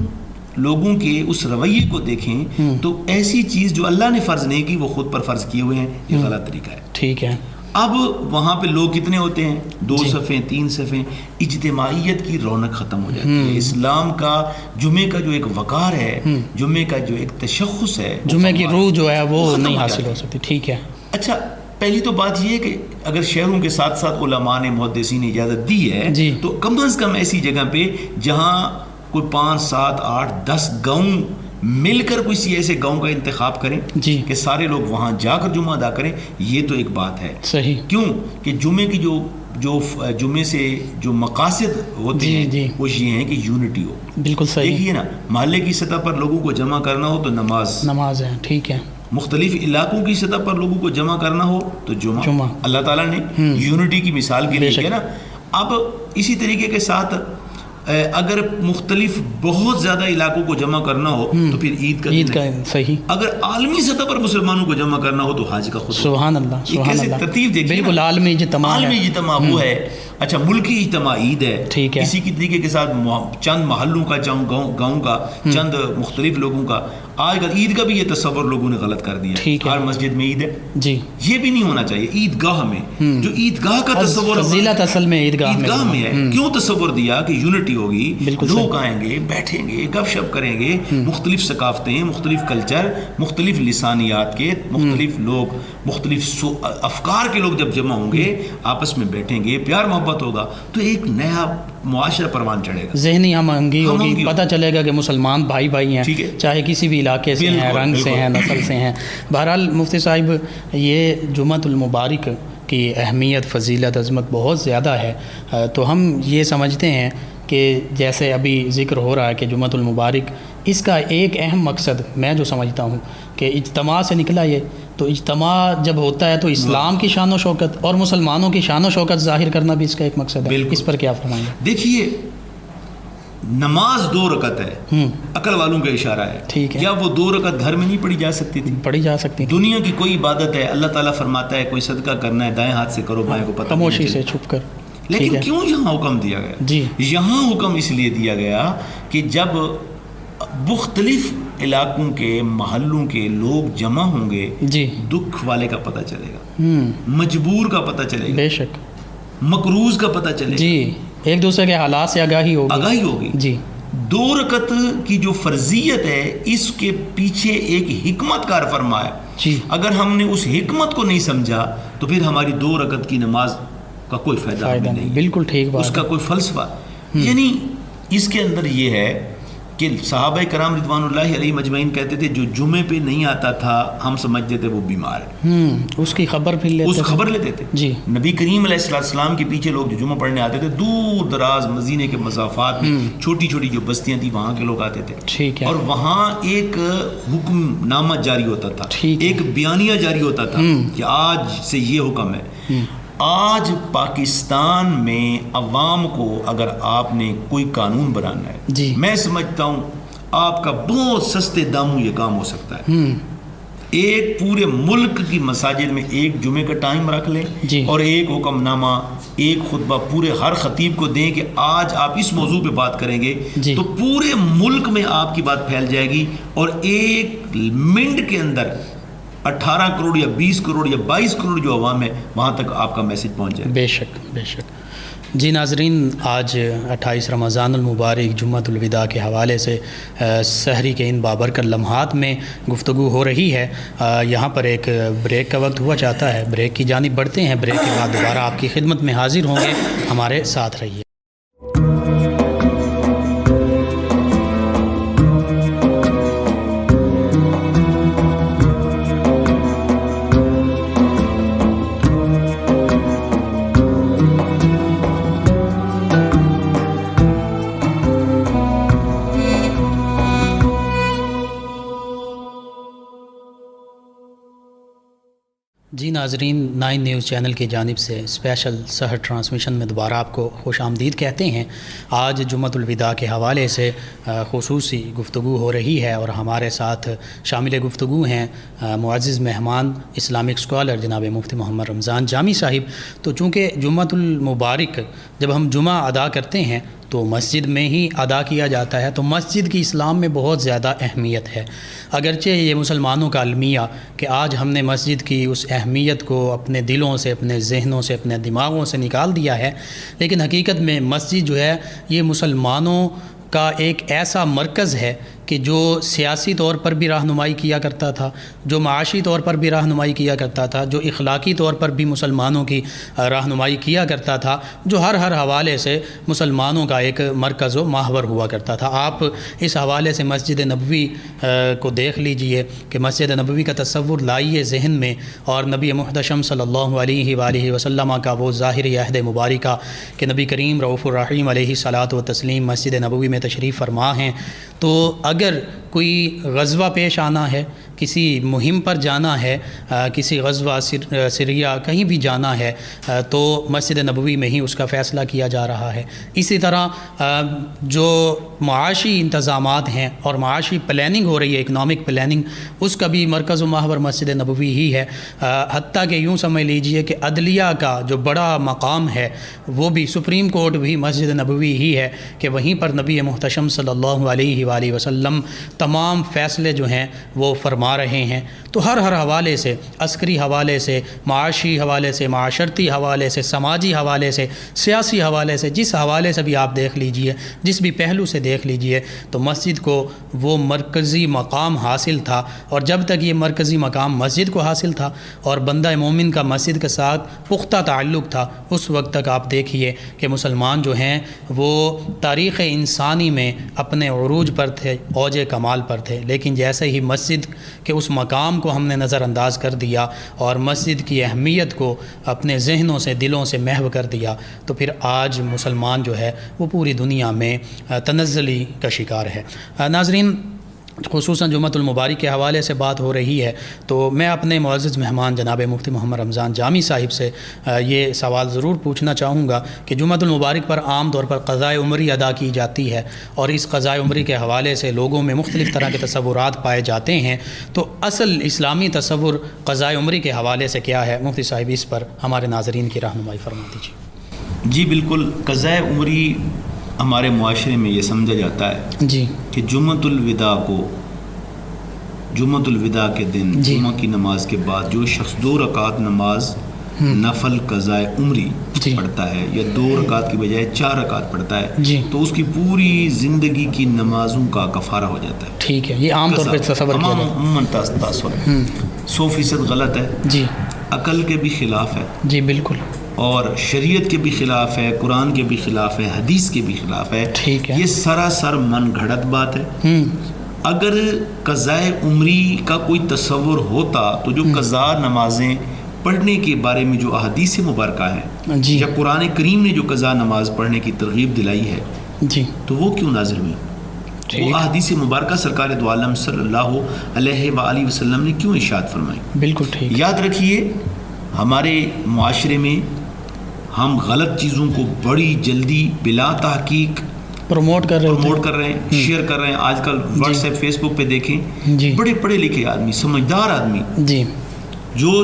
Speaker 3: لوگوں کے اس رویے کو دیکھیں تو ایسی چیز جو اللہ نے فرض نہیں کی وہ خود پر فرض کیے ہوئے ہیں. یہ غلط طریقہ ہے.
Speaker 2: ٹھیک ہے.
Speaker 3: اب وہاں پہ لوگ کتنے ہوتے ہیں؟ 2 صفیں 3 صفیں. اجتماعیت کی رونق ختم ہو جاتی ہے. اسلام کا جمعے کا جو ایک وقار ہے، جمعے کا جو ایک تشخص ہے،
Speaker 2: جمعے کی روح جو ہے وہ نہیں حاصل ہو سکتی. ٹھیک ہے.
Speaker 3: اچھا، پہلی تو بات یہ ہے کہ اگر شہروں کے ساتھ ساتھ علماء نے، محدثین نے اجازت دی ہے تو کم از کم ایسی جگہ پہ جہاں کوئی 5 7 8 10 گاؤں مل کر کسی ایسے گاؤں کا انتخاب کریں کہ سارے لوگ وہاں جا کر جمعہ ادا کریں. یہ تو ایک بات ہے.
Speaker 2: صحیح.
Speaker 3: کیوں کہ جمعے کی جو جمعے سے جو مقاصد ہوتے ہیں وہ یہ ہیں کہ یونٹی ہو. بالکل صحیح. دیکھیے نا، محلے کی سطح پر لوگوں کو جمع کرنا ہو تو نماز ہے. ٹھیک ہے. مختلف علاقوں کی سطح پر لوگوں کو جمع کرنا ہو تو جمعہ. اللہ تعالیٰ نے یونٹی کی مثال کے لیے کیا نا. اب اسی طریقے کے ساتھ اگر مختلف بہت زیادہ علاقوں کو جمع کرنا ہو تو پھر عید کا
Speaker 2: صحیح.
Speaker 3: اگر عالمی سطح پر مسلمانوں کو جمع کرنا ہو تو حج کا خطبہ.
Speaker 2: سبحان اللہ.
Speaker 3: یہ کیسے ترتیب دیکھیے.
Speaker 2: بالکل عالمی
Speaker 3: اجتماع وہ ہے. اچھا، ملکی اجتماع عید ہے. ٹھیک ہے. اسی کی طریقے کے ساتھ چند محلوں کا، گاؤں کا، چند مختلف لوگوں کا. آج کل عید کا بھی یہ تصور لوگوں نے غلط کر دیا. ہر مسجد میں عید ہے. جی، یہ بھی نہیں ہونا چاہیے. عیدگاہ میں جو عیدگاہ کا تصور
Speaker 2: فضیلت اصل میں عیدگاہ میں
Speaker 3: ہے. کیوں تصور دیا کہ یونٹی ہوگی، لوگ آئیں گے، بیٹھیں گے، گپ شپ کریں گے، مختلف ثقافتیں، مختلف کلچر، مختلف لسانیات کے مختلف لوگ، مختلف افکار کے لوگ جب جمع ہوں گے، آپس میں بیٹھیں گے، پیار محبت ہوگا تو ایک نیا معاشرہ پروان چڑھے گا.
Speaker 2: ذہنی ہم آہنگی ہوگی. پتہ چلے گا کہ مسلمان بھائی ہیں، چاہے کسی بھی علاقے سے ہیں، رنگ سے ہیں، نسل سے ہیں. بہرحال مفتی صاحب، یہ جمعۃ المبارک کی اہمیت، فضیلت، عظمت بہت زیادہ ہے. تو ہم یہ سمجھتے ہیں کہ جیسے ابھی ذکر ہو رہا ہے کہ جمعۃ المبارک، اس کا ایک اہم مقصد میں جو سمجھتا ہوں کہ اجتماع سے نکلا یہ. تو اجتماع جب ہوتا ہے تو اسلام کی شان و شوکت اور مسلمانوں کی شان و شوکت ظاہر کرنا بھی اس کا ایک مقصد ہے. اس پر کیا فرمائیں گے؟
Speaker 3: دیکھیے، نماز 2 رکعت ہے. عقل والوں کا اشارہ ہے. ٹھیک ہے. کیا وہ 2 رکعت گھر میں نہیں پڑھی جا سکتی تھی؟
Speaker 2: پڑھی جا سکتی.
Speaker 3: دنیا کی کوئی عبادت ہے، اللہ تعالیٰ فرماتا ہے کوئی صدقہ کرنا ہے دائیں ہاتھ سے کرو، بائیں کو پتہ
Speaker 2: خاموشی سے چھپ کر.
Speaker 3: لیکن کیوں یہاں حکم دیا گیا؟ جی، یہاں حکم اس لیے دیا گیا کہ جب مختلف علاقوں کے، محلوں کے لوگ جمع ہوں گے، جی، دکھ والے کا پتہ چلے گا، مجبور کا پتہ چلے گا، بے شک مقروض کا پتہ چلے گا. جی، ایک دوسرے کے حالات سے آگاہی ہوگی. جی، 2 رکعت کی جو فرضیت ہے اس کے پیچھے ایک حکمت کار فرما ہے. جی، اگر ہم نے اس حکمت کو نہیں سمجھا تو پھر ہماری 2 رکعت کی نماز کا کوئی فائدہ نہیں. بالکل ٹھیک بات. اس کا کوئی فلسفہ یعنی اس کے اندر یہ ہے کہ صحابہ کرام رضوان اللہ علیہ مجمعین کہتے تھے جو جمعے پہ نہیں آتا تھا ہم سمجھتے تھے وہ بیمار ہے،
Speaker 2: اس کی خبر پھر لیتے،
Speaker 3: اس خبر لیتے تھے
Speaker 2: جی۔
Speaker 3: نبی کریم علیہ السلام کے پیچھے لوگ جو جمعہ پڑھنے آتے تھے دور دراز مدینے کے مسافات میں چھوٹی چھوٹی جو بستیاں تھیں وہاں کے لوگ آتے تھے،
Speaker 2: ٹھیک ہے،
Speaker 3: اور وہاں ایک حکم نامہ جاری ہوتا تھا، ایک بیانیہ جاری ہوتا تھا کہ آج سے یہ حکم ہے۔ آج پاکستان میں عوام کو اگر آپ نے کوئی قانون بنانا ہے
Speaker 2: جی،
Speaker 3: میں سمجھتا ہوں آپ کا بہت سستے داموں یہ کام ہو سکتا ہے۔ ایک پورے ملک کی مساجد میں ایک جمعے کا ٹائم رکھ لیں
Speaker 2: جی،
Speaker 3: اور ایک حکم نامہ ایک خطبہ پورے ہر خطیب کو دیں کہ آج آپ اس موضوع پہ بات کریں گے
Speaker 2: جی،
Speaker 3: تو پورے ملک میں آپ کی بات پھیل جائے گی اور ایک منٹ کے اندر 18 کروڑ یا 20 کروڑ یا 22 کروڑ جو عوام ہے وہاں تک آپ کا میسج پہنچ جائے۔
Speaker 2: بے شک بے شک۔ جی ناظرین، آج 28 رمضان المبارک جمعۃ الوداع کے حوالے سے سحری کے ان بابرکت لمحات میں گفتگو ہو رہی ہے۔ یہاں پر ایک بریک کا وقت ہوا چاہتا ہے، بریک کی جانب بڑھتے ہیں، بریک کے بعد دوبارہ آپ کی خدمت میں حاضر ہوں گے، ہمارے ساتھ رہیے۔ جی ناظرین، 9 نیوز چینل کی جانب سے اسپیشل سحر ٹرانسمیشن میں دوبارہ آپ کو خوش آمدید کہتے ہیں۔ آج جمعۃ الوداع کے حوالے سے خصوصی گفتگو ہو رہی ہے اور ہمارے ساتھ شامل گفتگو ہیں معزز مہمان اسلامک اسکالر جناب مفتی محمد رمضان جامی صاحب۔ تو چونکہ جمعۃ المبارک جب ہم جمعہ ادا کرتے ہیں تو مسجد میں ہی ادا کیا جاتا ہے، تو مسجد کی اسلام میں بہت زیادہ اہمیت ہے۔ اگرچہ یہ مسلمانوں کا المیہ کہ آج ہم نے مسجد کی اس اہمیت کو اپنے دلوں سے، اپنے ذہنوں سے، اپنے دماغوں سے نکال دیا ہے، لیکن حقیقت میں مسجد جو ہے یہ مسلمانوں کا ایک ایسا مرکز ہے کہ جو سیاسی طور پر بھی رہنمائی کیا کرتا تھا، جو معاشی طور پر بھی رہنمائی کیا کرتا تھا، جو اخلاقی طور پر بھی مسلمانوں کی رہنمائی کیا کرتا تھا، جو ہر حوالے سے مسلمانوں کا ایک مرکز و محور ہوا کرتا تھا۔ آپ اس حوالے سے مسجد نبوی کو دیکھ لیجئے کہ مسجد نبوی کا تصور لائیے ذہن میں، اور نبی محتشم صلی اللہ علیہ وآلہ وسلم کا وہ ظاہری عہد مبارکہ کہ نبی کریم رؤوف الرحیم علیہ الصلاۃ والتسلیم مسجد نبوی میں تشریف فرما ہیں۔ تو اگر کوئی غزوہ پیش آنا ہے، کسی مہم پر جانا ہے، کسی غزوہ سریہ کہیں بھی جانا ہے تو مسجد نبوی میں ہی اس کا فیصلہ کیا جا رہا ہے۔ اسی طرح جو معاشی انتظامات ہیں اور معاشی پلاننگ ہو رہی ہے، اکنامک پلاننگ، اس کا بھی مرکز و محور مسجد نبوی ہی ہے۔ حتیٰ کہ یوں سمجھ لیجئے کہ عدلیہ کا جو بڑا مقام ہے وہ بھی سپریم کورٹ بھی مسجد نبوی ہی ہے کہ وہیں پر نبی محتشم صلی اللہ علیہ وآلہ وسلم تمام فیصلے جو ہیں وہ فرما رہے ہیں۔ تو ہر حوالے سے، عسکری حوالے سے، معاشی حوالے سے، معاشرتی حوالے سے، سماجی حوالے سے، سیاسی حوالے سے، جس حوالے سے بھی آپ دیکھ لیجئے، جس بھی پہلو سے دیکھ لیجئے، تو مسجد کو وہ مرکزی مقام حاصل تھا۔ اور جب تک یہ مرکزی مقام مسجد کو حاصل تھا اور بندہ مومن کا مسجد کے ساتھ پختہ تعلق تھا، اس وقت تک آپ دیکھیے کہ مسلمان جو ہیں وہ تاریخ انسانی میں اپنے عروج پر تھے، اوج کمال پر تھے۔ لیکن جیسے ہی مسجد کہ اس مقام کو ہم نے نظر انداز کر دیا اور مسجد کی اہمیت کو اپنے ذہنوں سے، دلوں سے محو کر دیا، تو پھر آج مسلمان جو ہے وہ پوری دنیا میں تنزلی کا شکار ہے۔ ناظرین، خصوصاً جمعۃ المبارک کے حوالے سے بات ہو رہی ہے تو میں اپنے معزز مہمان جناب مفتی محمد رمضان جامی صاحب سے یہ سوال ضرور پوچھنا چاہوں گا کہ جمعۃ المبارک پر عام طور پر قضائے عمری ادا کی جاتی ہے اور اس قضائے عمری کے حوالے سے لوگوں میں مختلف طرح کے تصورات پائے جاتے ہیں، تو اصل اسلامی تصور قضائے عمری کے حوالے سے کیا ہے؟ مفتی صاحب اس پر ہمارے ناظرین کی رہنمائی فرما دیجیے۔
Speaker 3: جی بالکل، قضائے عمری ہمارے معاشرے میں یہ سمجھا جاتا ہے
Speaker 2: جی
Speaker 3: کہ جمعۃ الوداع کے دن
Speaker 2: جی
Speaker 3: جمعہ کی نماز کے بعد جو شخص 2 رکعت نماز نفل قضائے عمری
Speaker 2: جی
Speaker 3: پڑھتا ہے یا 2 رکعت کی بجائے 4 رکعت پڑھتا ہے
Speaker 2: جی
Speaker 3: تو اس کی پوری زندگی کی نمازوں کا کفارہ ہو جاتا ہے۔
Speaker 2: ٹھیک ہے، یہ عام طور پہ تصور کیا جاتا
Speaker 3: عموماً تاثر ہے، 100% غلط ہے،
Speaker 2: ہے۔ جی
Speaker 3: عقل کے بھی خلاف ہے،
Speaker 2: جی بالکل،
Speaker 3: اور شریعت کے بھی خلاف ہے، قرآن کے بھی خلاف ہے، حدیث کے بھی خلاف ہے،
Speaker 2: ٹھیک ہے،
Speaker 3: یہ سراسر من گھڑت بات ہے۔ اگر قضاء عمری کا کوئی تصور ہوتا تو جو قضا نمازیں پڑھنے کے بارے میں جو احادیث مبارکہ ہیں
Speaker 2: جی
Speaker 3: یا قرآن کریم نے جو قضا نماز پڑھنے کی ترغیب دلائی ہے
Speaker 2: جی
Speaker 3: تو وہ کیوں نازل ہوئی؟ وہ احادیث مبارکہ سرکار دو عالم صلی اللہ علیہ وآلہ وسلم نے کیوں ارشاد فرمائی؟
Speaker 2: بالکل ٹھیک۔
Speaker 3: یاد رکھیے ہمارے معاشرے میں ہم غلط چیزوں کو بڑی جلدی بلا تحقیق
Speaker 2: پروموٹ کر رہے
Speaker 3: ہیں، شیئر کر رہے ہیں۔ آج کل واٹس ایپ فیس بک پہ دیکھیں
Speaker 2: جی
Speaker 3: بڑے پڑھے لکھے آدمی، سمجھدار آدمی،
Speaker 2: جی
Speaker 3: جو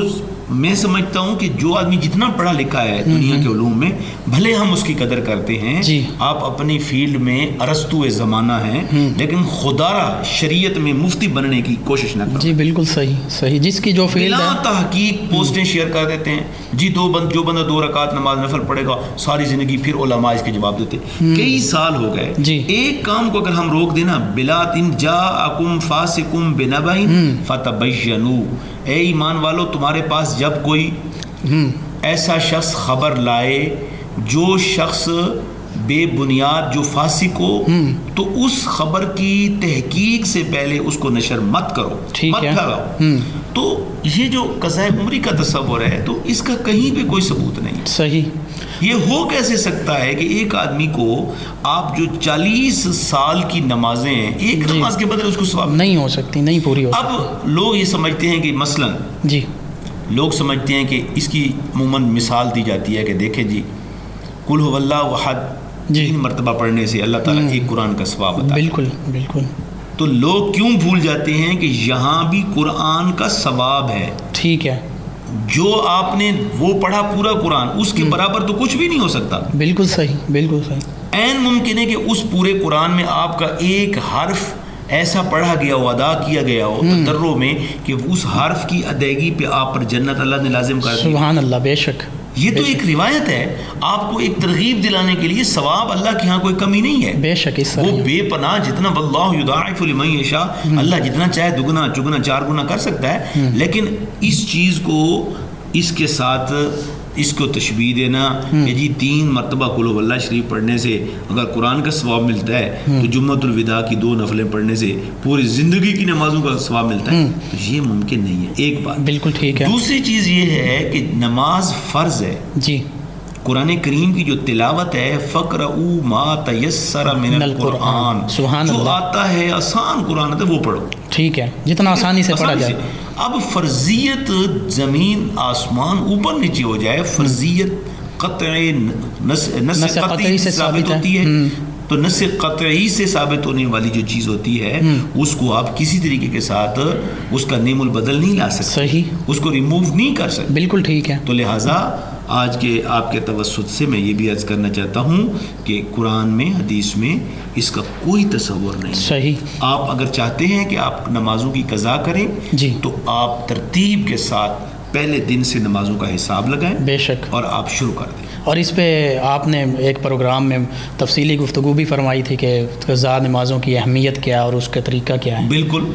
Speaker 3: میں سمجھتا ہوں کہ جو آدمی جتنا پڑھا لکھا ہے دنیا کے علوم میں بھلے ہم اس کی قدر کرتے ہیں،
Speaker 2: جی
Speaker 3: آپ اپنی فیلڈ میں ارسطو زمانہ ہیں لیکن خدا را شریعت میں مفتی بننے کی کوشش نہ کریں۔
Speaker 2: جی بالکل صحیح، جس کی جو فیلڈ
Speaker 3: بلا
Speaker 2: ہے
Speaker 3: تحقیق پوسٹیں شیئر کر دیتے ہیں جی، جو بندہ 2 رکعت نماز نفل پڑھے گا ساری زندگی، پھر علماء اس کے جواب دیتے۔ کئی سال ہو گئے
Speaker 2: جی
Speaker 3: ایک کام کو اگر ہم روک دینا، بلا ان جاءکم فاسقم بنبأ فتبینوا، اے ایمان والو تمہارے پاس جب کوئی ایسا شخص خبر لائے جو شخص بے بنیاد جو فاسق ہو تو اس خبر کی تحقیق سے پہلے اس کو نشر مت کرو، مت پھیلاؤ۔ تو یہ جو قضاء عمری کا تصور ہے تو اس کا کہیں پہ کوئی ثبوت نہیں۔
Speaker 2: صحیح،
Speaker 3: یہ ہو کیسے سکتا ہے کہ ایک آدمی کو آپ جو 40 سال کی نمازیں ہیں ایک نماز کے بدلے اس کو ثواب
Speaker 2: نہیں ہو سکتی، نہیں پوری ہو سکتی۔
Speaker 3: اب لوگ یہ سمجھتے ہیں کہ مثلا
Speaker 2: جی
Speaker 3: لوگ سمجھتے ہیں کہ اس کی عموماً مثال دی جاتی ہے کہ دیکھیں جی قل هو اللہ احد 3 مرتبہ پڑھنے سے اللہ تعالیٰ ایک قرآن کا ثواب عطا۔
Speaker 2: بالکل بالکل۔
Speaker 3: تو لوگ کیوں بھول جاتے ہیں کہ یہاں بھی قرآن کا ثواب ہے،
Speaker 2: ٹھیک ہے،
Speaker 3: جو آپ نے وہ پڑھا پورا قرآن اس کے برابر تو کچھ بھی نہیں ہو سکتا۔
Speaker 2: بالکل صحیح، بالکل صحیح۔
Speaker 3: عین ممکن ہے کہ اس پورے قرآن میں آپ کا ایک حرف ایسا پڑھا گیا ہو، ادا کیا گیا ہو تدروں میں کہ اس حرف کی ادائیگی پہ آپ پر جنت اللہ نے لازم کر دی۔
Speaker 2: سبحان اللہ، بے شک۔
Speaker 3: یہ تو ایک روایت ہے، آپ کو ایک ترغیب دلانے کے لیے، ثواب اللہ کے ہاں کوئی کمی نہیں ہے،
Speaker 2: بے شک۔ اس
Speaker 3: وہ بے پناہ جتنا واللہ یضاعف لمن یشاء، اللہ جتنا چاہے دگنا چگنا 4 گنا کر سکتا ہے، لیکن اس چیز کو اس کے ساتھ اس کو تشبیہ دینا کہ جی 3 مرتبہ قل هو اللہ شریف پڑھنے سے اگر قرآن کا ثواب ملتا ہے تو جمعۃ الوداع کی 2 نفلیں پڑھنے سے پوری زندگی کی نمازوں کا ثواب ملتا ہے، تو یہ ممکن نہیں ہے۔ ایک بات
Speaker 2: بالکل ٹھیک ہے۔
Speaker 3: دوسری چیز یہ ہے کہ نماز فرض ہے۔
Speaker 2: جی
Speaker 3: قرآن کریم کی جو تلاوت ہے فَقْرَؤُوا مَا تَيَسَّرَ مِنَ الْقُرْآنِ،
Speaker 2: سبحان
Speaker 3: جو
Speaker 2: اللہ،
Speaker 3: آتا ہے آسان قرآن ہے وہ پڑھو،
Speaker 2: ٹھیک ہے، جتنا آسانی سے پڑھا جائے۔
Speaker 3: اب فرضیت زمین آسمان اوپر نیچے ہو جائے، فرضیت قطعی نص قطعی سے ثابت ہوتی ہے، تو نص قطعی سے ثابت ہونے والی جو چیز ہوتی ہے اس کو آپ کسی طریقے کے ساتھ اس کا نیم البدل نہیں لا سکتے،
Speaker 2: صحیح،
Speaker 3: اس کو ریموو نہیں کر سکتے۔
Speaker 2: بالکل ٹھیک ہے۔
Speaker 3: تو لہٰذا آج کے آپ کے توسط سے میں یہ بھی عرض کرنا چاہتا ہوں کہ قرآن میں حدیث میں اس کا کوئی تصور نہیں۔
Speaker 2: صحیح۔
Speaker 3: آپ اگر چاہتے ہیں کہ آپ نمازوں کی قضا کریں
Speaker 2: جی
Speaker 3: تو آپ ترتیب کے ساتھ پہلے دن سے نمازوں کا حساب لگائیں،
Speaker 2: بے شک،
Speaker 3: اور آپ شروع کر دیں۔
Speaker 2: اور اس پہ آپ نے ایک پروگرام میں تفصیلی گفتگو بھی فرمائی تھی کہ قضا نمازوں کی اہمیت کیا اور اس کا طریقہ کیا ہے۔
Speaker 3: بالکل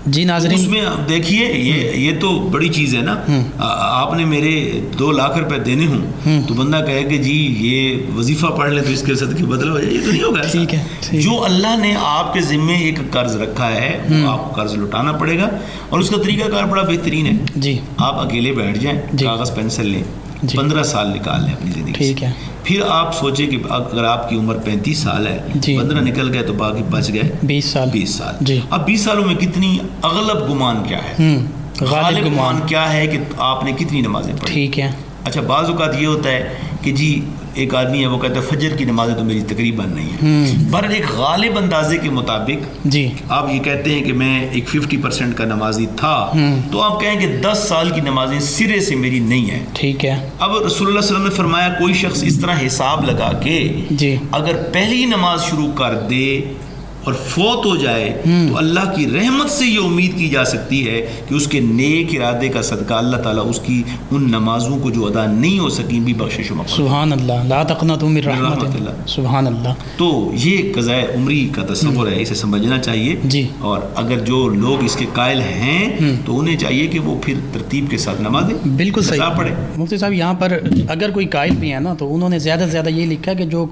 Speaker 2: جی ناظرین،
Speaker 3: اس میں دیکھیے یہ تو بڑی چیز ہے نا، آپ نے میرے 2 لاکھ روپے دینے ہوں تو بندہ کہے کہ جی یہ وظیفہ پڑھ لیں تو اس کے صدقے بدل ہو جائے، یہ تو نہیں ہوگا۔
Speaker 2: ٹھیک ہے،
Speaker 3: جو اللہ نے آپ کے ذمے ایک قرض رکھا ہے وہ آپ کو قرض لوٹانا پڑے گا، اور اس کا طریقہ کار بڑا بہترین ہے۔
Speaker 2: جی
Speaker 3: آپ اکیلے بیٹھ جائیں، کاغذ پینسل لیں، 15 سال نکال لیں اپنی زندگی،
Speaker 2: ٹھیک ہے،
Speaker 3: پھر آپ سوچیں کہ اگر آپ کی عمر 35 سال ہے، 15 نکل گئے تو باقی بچ گئے 20 سال۔
Speaker 2: جی
Speaker 3: اب 20 سالوں میں کتنی اغلب گمان کیا ہے، غالب گمان کیا ہے کہ آپ نے کتنی نمازیں پڑھی؟
Speaker 2: ٹھیک ہے۔
Speaker 3: اچھا بعض اوقات یہ ہوتا ہے کہ جی ایک آدمی ہے وہ کہتا ہے فجر کی نمازیں تو میری تقریباً نہیں ہیں، پر ایک غالب اندازے کے مطابق جی آپ یہ کہتے ہیں کہ میں ایک 50% کا نمازی تھا، تو آپ کہیں کہ 10 سال کی نمازیں سرے سے میری نہیں ہیں، ٹھیک ہے۔ اب رسول اللہ صلی اللہ علیہ وسلم نے فرمایا کوئی شخص اس طرح حساب لگا کہ جی اگر پہلی نماز شروع کر دے اور فوت ہو جائے تو اللہ کی رحمت سے یہ امید کی جا سکتی ہے کہ اس کے نیک ارادے کا صدقہ اللہ تعالیٰ اس کی ان نمازوں کو جو ادا نہیں ہو سکیں بھی بخشش و مغفرت.
Speaker 2: سبحان اللہ. لا تقنطوا من رحمت اللہ. سبحان اللہ.
Speaker 3: تو یہ قضاء عمری کا تصور ہے, اسے سمجھنا چاہیے
Speaker 2: جی.
Speaker 3: اور اگر جو لوگ اس کے قائل ہیں تو انہیں چاہیے کہ وہ پھر ترتیب کے ساتھ نمازیں
Speaker 2: بالکل صحیح
Speaker 3: پڑھے.
Speaker 2: مفتی صاحب یہاں پر اگر کوئی قائل بھی ہے نا تو انہوں نے زیادہ سے زیادہ یہ لکھا کہ جو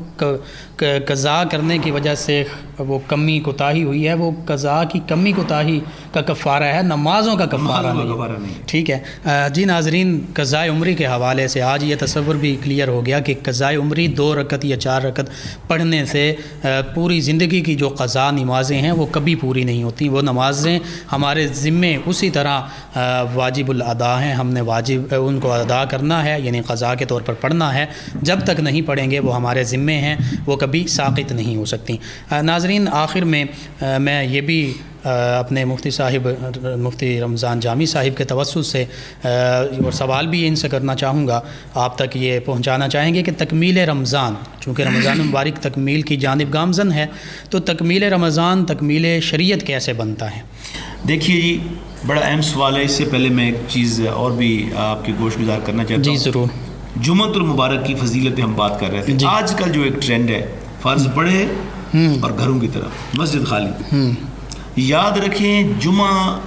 Speaker 2: قضا کرنے کی وجہ سے وہ کمی کوتاہی ہوئی ہے وہ قضا کی کمی کوتاہی کا کفارہ ہے, نمازوں کا کفارہ نہیں. ٹھیک ہے جی ناظرین, قضاء عمری کے حوالے سے آج یہ تصور بھی کلیئر ہو گیا کہ قضاء عمری 2 رکعت یا 4 رکعت پڑھنے سے پوری زندگی کی جو قضا نمازیں ہیں وہ کبھی پوری نہیں ہوتی. وہ نمازیں ہمارے ذمے اسی طرح واجب الادا ہیں, ہم نے واجب ان کو ادا کرنا ہے, یعنی قضا کے طور پر پڑھنا ہے. جب تک نہیں پڑھیں گے وہ ہمارے ذمے ہیں, وہ کبھی ساقط نہیں ہو سکتی. ناظرین آخر میں میں یہ بھی اپنے مفتی صاحب مفتی رمضان جامی صاحب کے توسط سے اور سوال بھی ان سے کرنا چاہوں گا, آپ تک یہ پہنچانا چاہیں گے کہ تکمیل رمضان, چونکہ رمضان مبارک تکمیل کی جانب گامزن ہے, تو تکمیل رمضان تکمیل شریعت کیسے بنتا ہے؟
Speaker 3: دیکھیے جی بڑا اہم سوال ہے. اس سے پہلے میں ایک چیز اور بھی آپ کے گوش گزار کرنا چاہتا ہوں.
Speaker 2: جی ضرور.
Speaker 3: جمعۃ المبارک کی فضیلت ہم بات کر رہے تھے. آج کل جو ایک ٹرینڈ ہے فرض پڑھے اور گھروں کی طرف مسجد خالی. یاد رکھیں جمعہ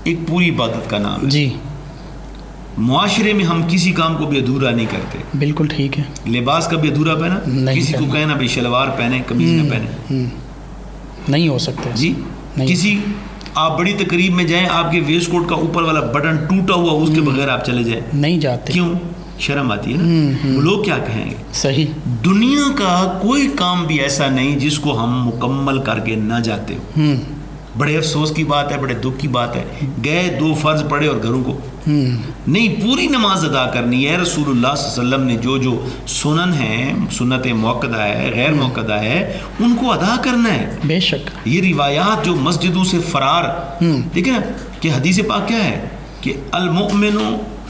Speaker 3: ایک پوری عبادت کا نام ہے.
Speaker 2: جی.
Speaker 3: معاشرے میں ہم کسی کام کو بھی ادھورا نہیں کرتے.
Speaker 2: بالکل ٹھیک ہے.
Speaker 3: لباس کا بھی ادھورا پہنا, کسی کو کہنا بھائی شلوار پہنے قمیض نہ پہنے,
Speaker 2: نہیں ہو سکتے جی.
Speaker 3: کسی آپ بڑی تقریب میں جائیں, آپ کے ویسٹ کوٹ کا اوپر والا بٹن ٹوٹا ہوا اس کے بغیر آپ چلے جائیں, نہیں جاتے. کیوں؟ شرم آتی ہے نا, وہ لوگ کیا کہیں گے. صحیح. دنیا کا کوئی کام بھی ایسا نہیں جس کو ہم مکمل کر کے نہ جاتے ہو. بڑے افسوس کی بات ہے, بڑے دکھ کی بات ہے, گئے 2 فرض پڑھے اور گھروں کو نہیں پوری نماز ادا کرنی ہے. رسول اللہ صلی اللہ علیہ وسلم نے جو سنن ہیں, سنت موقدہ ہے, غیر موقدہ ہے, ان کو ادا کرنا ہے. بے شک یہ روایات جو مسجدوں سے فرار, دیکھیں نا کہ حدیث پاک کیا ہے کہ المؤمن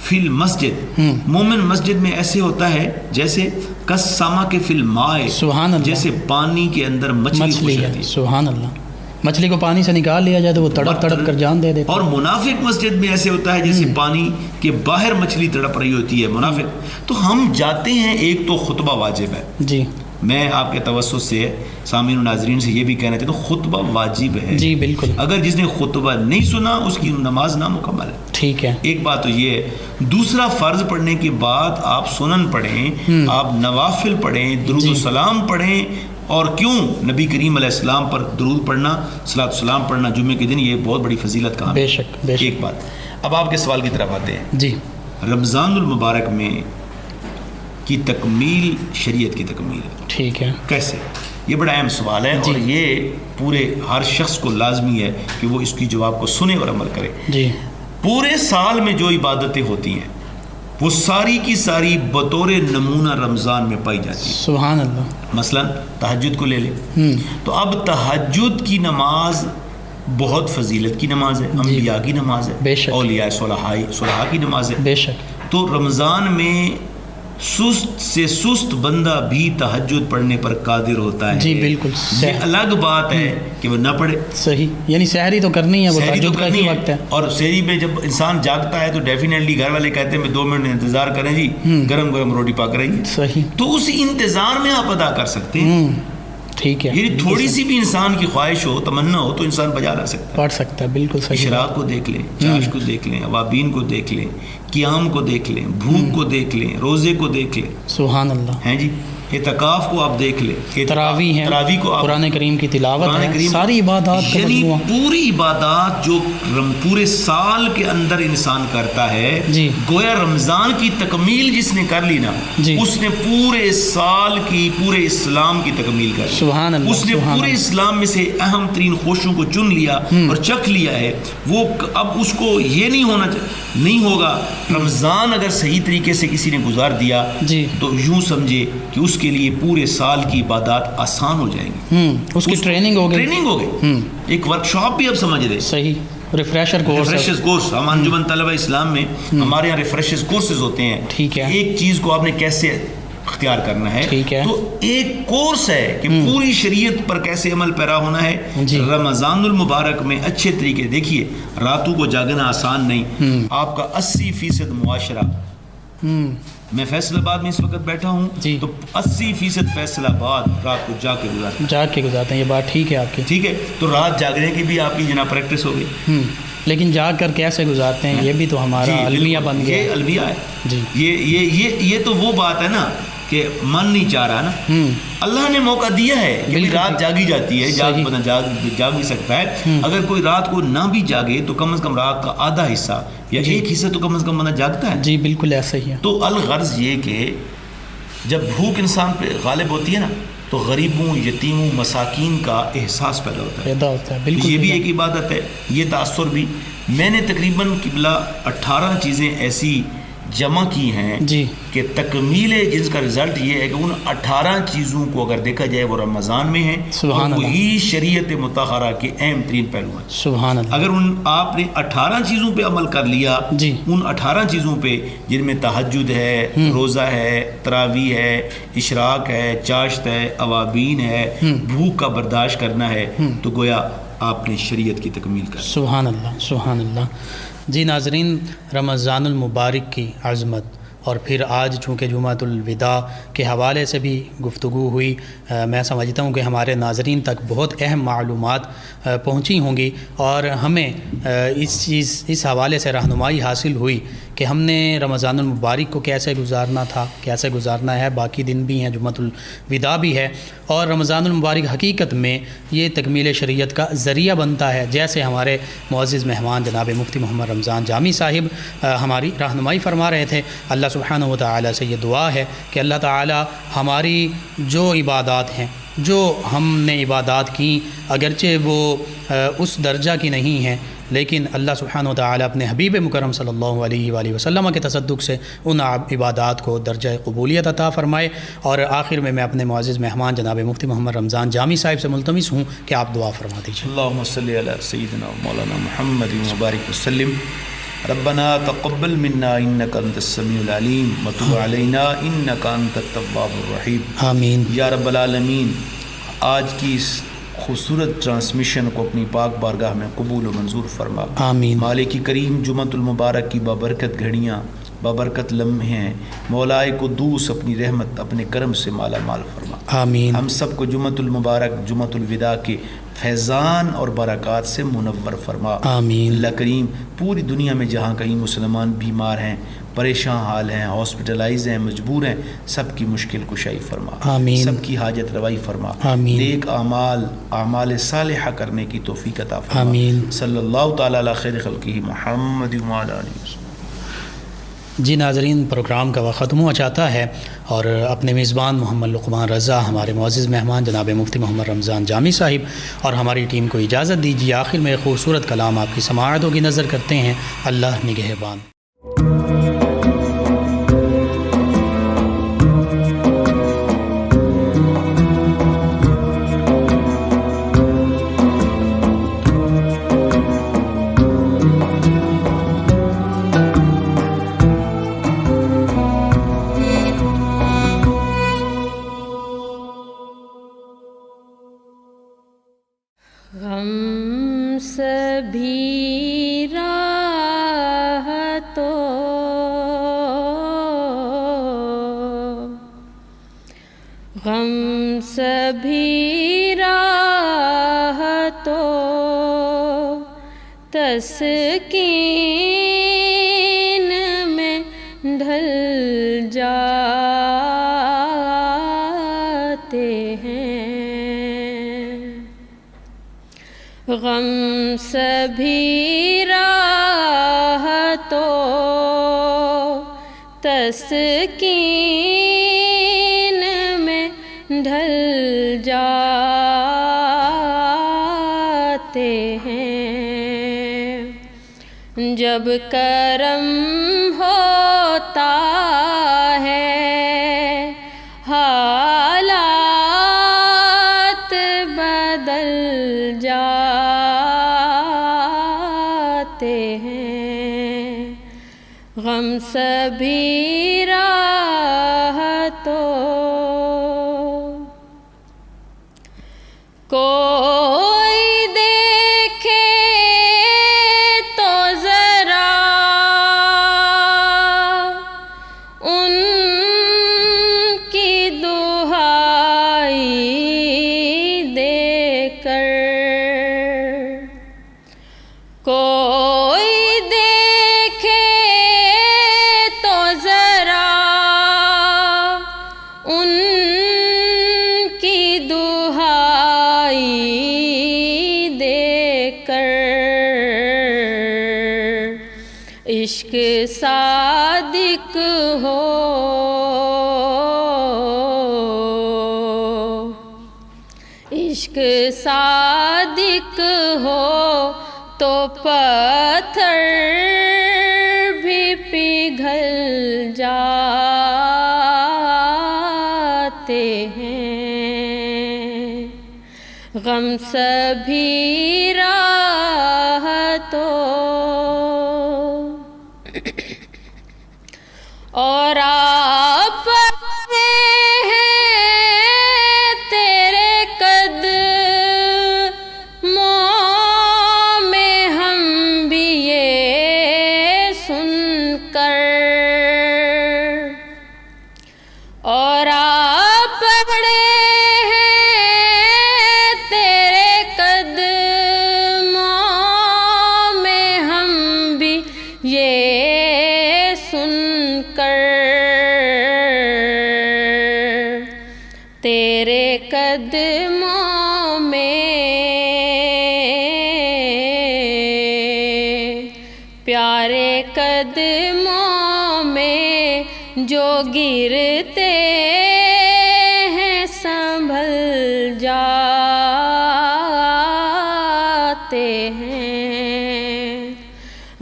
Speaker 3: فی المسجد, مومن مسجد میں ایسے ہوتا ہے جیسے کسامہ کے فی الماء, سبحان اللہ, جیسے پانی کے اندر مچھلی ہے. سبحان اللہ. مچھلی کو پانی سے نکال لیا جائے تو وہ تڑپ تڑپ کر جان دے دیتا. اور منافق مسجد میں ایسے ہوتا ہے جیسے پانی کے باہر مچھلی تڑپ رہی ہوتی ہے منافق. تو ہم جاتے ہیں, ایک تو خطبہ واجب ہے. جی میں آپ کے توسط سے سامعین و ناظرین سے یہ بھی کہنا چاہتا ہوں خطبہ واجب ہے. جی بالکل. اگر جس نے خطبہ نہیں سنا اس کی نماز نامکمل ہے. ٹھیک ہے. ایک بات تو یہ ہے. دوسرا, فرض پڑھنے کے بعد آپ سنن پڑھیں, آپ نوافل پڑھیں, درود و سلام پڑھیں. اور کیوں نبی کریم علیہ السلام پر درود پڑھنا, صلاۃ السلام پڑھنا جمعے کے دن, یہ بہت بڑی فضیلت کا. بے شک. ایک بات, اب آپ کے سوال کی طرف آتے ہیں. جی. رمضان المبارک میں کی تکمیل شریعت کی تکمیل ہے. ٹھیک ہے. کیسے؟ یہ بڑا اہم سوال ہے. اور یہ پورے ہر شخص کو لازمی ہے کہ وہ اس کی جواب کو سنے اور عمل کرے. جی. پورے سال میں جو عبادتیں ہوتی ہیں وہ ساری کی ساری بطور نمونہ رمضان میں پائی جاتی ہے. سبحان اللہ. مثلا تہجد کو لے لیں, تو اب تہجد کی نماز بہت فضیلت کی نماز ہے, انبیاء کی نماز ہے, اولیاء صلحاء کی نماز ہے. بے شک. تو رمضان میں سست سے سست بندہ بھی تہجد پڑھنے پر قادر ہوتا ہے. جی بالکل. یہ الگ بات ہے کہ وہ نہ پڑھے. صحیح. یعنی سحری تو کرنی ہے, وہ تہجد کا ہی وقت ہے. اور سحری میں جب انسان جاگتا ہے تو ڈیفینیٹلی گھر والے کہتے ہیں 2 منٹ انتظار کریں جی, گرم گرم روٹی پاک رہی ہے. صحیح. تو اس انتظار میں آپ ادا کر سکتے ہیں. ٹھیک ہے. یعنی تھوڑی سی بھی انسان کی خواہش ہو, تمنا ہو, تو انسان بجا لا سکتا ہے, پڑھ سکتا ہے. بالکل صحیح. اشراق کو دیکھ لیں, چاش کو دیکھ لیں, اوابین کو دیکھ لیں, قیام کو دیکھ لیں, بھوک کو دیکھ لیں, روزے کو دیکھ لیں. سبحان اللہ. ہیں جی. اعتکاف کو آپ دیکھ لیں, تراویح ہے, تراویح کو آپ, قرآن کریم کی تلاوت ہے, ساری عبادات, یعنی پوری عبادات جو پورے سال کے اندر انسان کرتا ہے. جی. گویا رمضان کی تکمیل جس نے کر لی نا, اس نے پورے سال کی, پورے اسلام کی تکمیل کر لی. سبحان اللہ. اس نے پورے اسلام میں سے اہم ترین خوشیوں کو چن لیا اور چکھ لیا ہے. وہ اب اس کو یہ نہیں ہوگا رمضان اگر صحیح طریقے سے کسی نے گزار دیا تو یوں سمجھے کہ اس کے لیے پورے سال کی عبادات آسان ہو جائیں گی. اس کی ٹریننگ ہو گئی. ایک ورکشاپ بھی اب سمجھ رہے. صحیح. Refresher course. ہم انجمن طلبہ اسلام میں ہمارے یہاں ریفریشر کورسز ہوتے ہیں. ٹھیک ہے. ایک چیز کو آپ نے کیسے اختیار کرنا ہے.
Speaker 2: ٹھیک ہے.
Speaker 3: تو ایک کورس ہے کہ پوری شریعت پر کیسے عمل پیرا ہونا ہے. رمضان المبارک میں اچھے طریقے دیکھیے, راتوں کو جاگنا آسان نہیں. آپ کا 80% معاشرہ, میں فیصل آباد میں اس وقت بیٹھا ہوں تو 80% فیصل آباد رات کو جا کے
Speaker 2: گزارتے ہیں. یہ بات ٹھیک ہے آپ کی.
Speaker 3: ٹھیک ہے, تو رات جاگنے کی بھی آپ کی جناب پریکٹس ہو گئی.
Speaker 2: لیکن جاگ کر کیسے گزارتے ہیں یہ بھی تو ہمارا المیہ بن گیا.
Speaker 3: یہ المیہ ہے
Speaker 2: جی.
Speaker 3: یہ تو وہ بات ہے نا کہ من نہیں چاہ رہا نا. اللہ نے موقع دیا ہے کہ رات جاگی جاتی ہے, جاگ بھی سکتا ہے. اگر کوئی رات کو نہ بھی جاگے تو کم از کم رات کا آدھا حصہ یا ایک حصہ تو کم از کم بندہ جاگتا ہے.
Speaker 2: جی بالکل ایسا ہی ہے.
Speaker 3: تو الغرض یہ کہ جب بھوک انسان پہ غالب ہوتی ہے نا تو غریبوں, یتیموں, مساکین کا احساس پیدا ہوتا ہے. بالکل, یہ بھی ایک عبادت ہے. یہ تاثر بھی میں نے تقریباً قبلہ 18 چیزیں ایسی جمع کی ہیں
Speaker 2: جی
Speaker 3: کہ تکمیل جس کا رزلٹ یہ ہے کہ ان 18 چیزوں کو اگر دیکھا جائے وہ رمضان میں ہیں, اور وہی شریعت مطہرہ کے اہم ترین پہلو ہیں.
Speaker 2: سبحان اللہ.
Speaker 3: اگر آپ نے 18 چیزوں پہ عمل کر لیا, ان 18 چیزوں پہ جن میں تہجد ہے, روزہ ہے, تراویح ہے, اشراق ہے, چاشت ہے, اوابین ہے, بھوک کا برداشت کرنا ہے, تو گویا آپ نے شریعت کی تکمیل کر.
Speaker 2: سبحان اللہ, سبحان اللہ. جی ناظرین, رمضان المبارک کی عظمت اور پھر آج چونکہ جمعۃ الوداع کے حوالے سے بھی گفتگو ہوئی, میں سمجھتا ہوں کہ ہمارے ناظرین تک بہت اہم معلومات پہنچی ہوں گی, اور ہمیں اس حوالے سے رہنمائی حاصل ہوئی کہ ہم نے رمضان المبارک کو کیسے گزارنا تھا, کیسے گزارنا ہے. باقی دن بھی ہیں, جمعۃ الوداع بھی ہے, اور رمضان المبارک حقیقت میں یہ تکمیل شریعت کا ذریعہ بنتا ہے. جیسے ہمارے معزز مہمان جناب مفتی محمد رمضان جامی صاحب ہماری رہنمائی فرما رہے تھے. اللہ سبحانہ و تعالیٰ سے یہ دعا ہے کہ اللہ تعالیٰ ہماری جو عبادات ہیں, جو ہم نے عبادات کیں, اگرچہ وہ اس درجہ کی نہیں ہیں, لیکن اللہ سبحانہ و تعالیٰ اپنے حبیب مکرم صلی اللہ علیہ وآلہ وسلم کے تصدق سے ان عبادات کو درجہ قبولیت عطا فرمائے. اور آخر میں اپنے معزز مہمان جناب مفتی محمد رمضان جامی صاحب سے ملتمس ہوں کہ آپ دعا فرما دیجیے.
Speaker 3: اللہم صلی علی سیدنا مولانا محمد وبارک وسلم. ربنا تقبل منا انک انت السمیع العلیم وتب علینا انک انت التواب الرحیم.
Speaker 2: آمین
Speaker 3: یا رب العالمین. آج کی اس خوبصورت ٹرانسمیشن کو اپنی پاک بارگاہ میں قبول و منظور فرما.
Speaker 2: آمین.
Speaker 3: مالک کریم جمعۃ المبارک کی بابرکت گھڑیاں, بابرکت لمحے ہیں, مولائے قدوس اپنی رحمت اپنے کرم سے مالا مال فرما.
Speaker 2: آمین.
Speaker 3: ہم سب کو جمعۃ المبارک جمعۃ الوداع کے فیضان اور برکات سے منور فرما.
Speaker 2: آمین.
Speaker 3: اللہ کریم پوری دنیا میں جہاں کہیں مسلمان بیمار ہیں, پریشان حال ہیں, ہاسپٹلائز ہیں, مجبور ہیں, سب کی مشکل کشائی فرما.
Speaker 2: آمین.
Speaker 3: سب کی حاجت روائی فرما.
Speaker 2: آمین.
Speaker 3: نیک اعمال صالحہ کرنے کی توفیق عطا فرما.
Speaker 2: آمین.
Speaker 3: صلی اللہ تعالی علی خیر خلقہ محمد وعلی آلہ وسلم.
Speaker 2: جی ناظرین, پروگرام کا وقت ختم ہوا چاہتا ہے, اور اپنے میزبان محمد لقمان رضا, ہمارے معزز مہمان جناب مفتی محمد رمضان جامی صاحب اور ہماری ٹیم کو اجازت دیجیے. آخر میں خوبصورت کلام آپ کی سماعتوں کی نظر کرتے ہیں. اللہ نگہبان.
Speaker 4: غم سبھی راہ تو غم سبھی راہ تو تسکین میں ڈھل جاتے ہیں. غم سبھی راہ تو تسکین میں ڈھل جاتے ہیں. جب کرم ہوتا ہے حالات بدل جاتے ہیں. غم سبھی راحتوں کوئی دیکھے تو ذرا ان کی دہائی دے کر، کوئی دیکھے تو ذرا ان کی دہائی دے کر، عشق صادق ہو، عشق صادق ہو تو پتھر بھی پگھل جاتے ہیں، غم سبھی راحتوں اور آپ تیرے قدموں میں ہم بھی یہ سن کر، اور آپ پڑے ہیں تیرے قدموں میں ہم بھی یہ سن کر، تیرے قدموں میں پیارے قدموں میں جو گرتے ہیں سنبھل جاتے ہیں،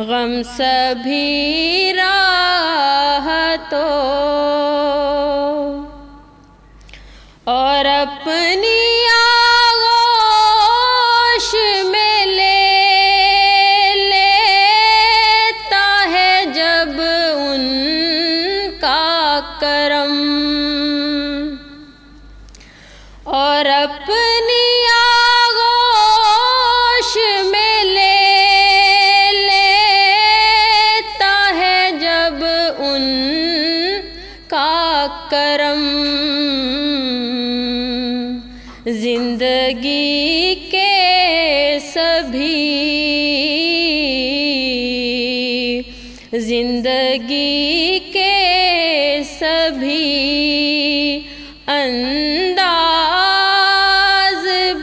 Speaker 4: غم سبھی راحتوں اور اپنی آغوش میں لیتا ہے جب ان کا کرم، اور اپنی آغوش میں لیتا ہے جب ان کا کرم، زندگی کے سبھی زندگی کے سبھی انداز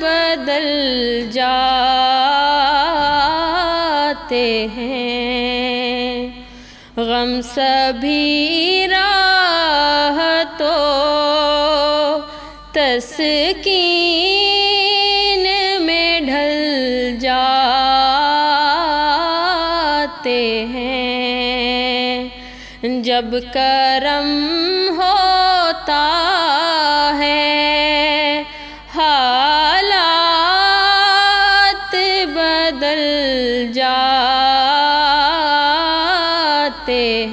Speaker 4: بدل جاتے ہیں، غم سبھی راحتوں تسکین میں ڈھل جاتے ہیں، جب کرم ہوتا ہے حالات بدل جاتے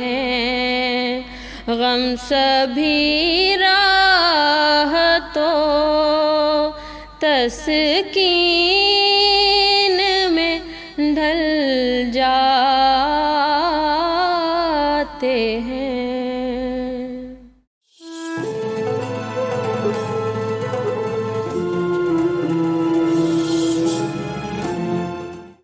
Speaker 4: ہیں، غم سبھی راحتوں تسکین میں ڈھل جاتے ہیں۔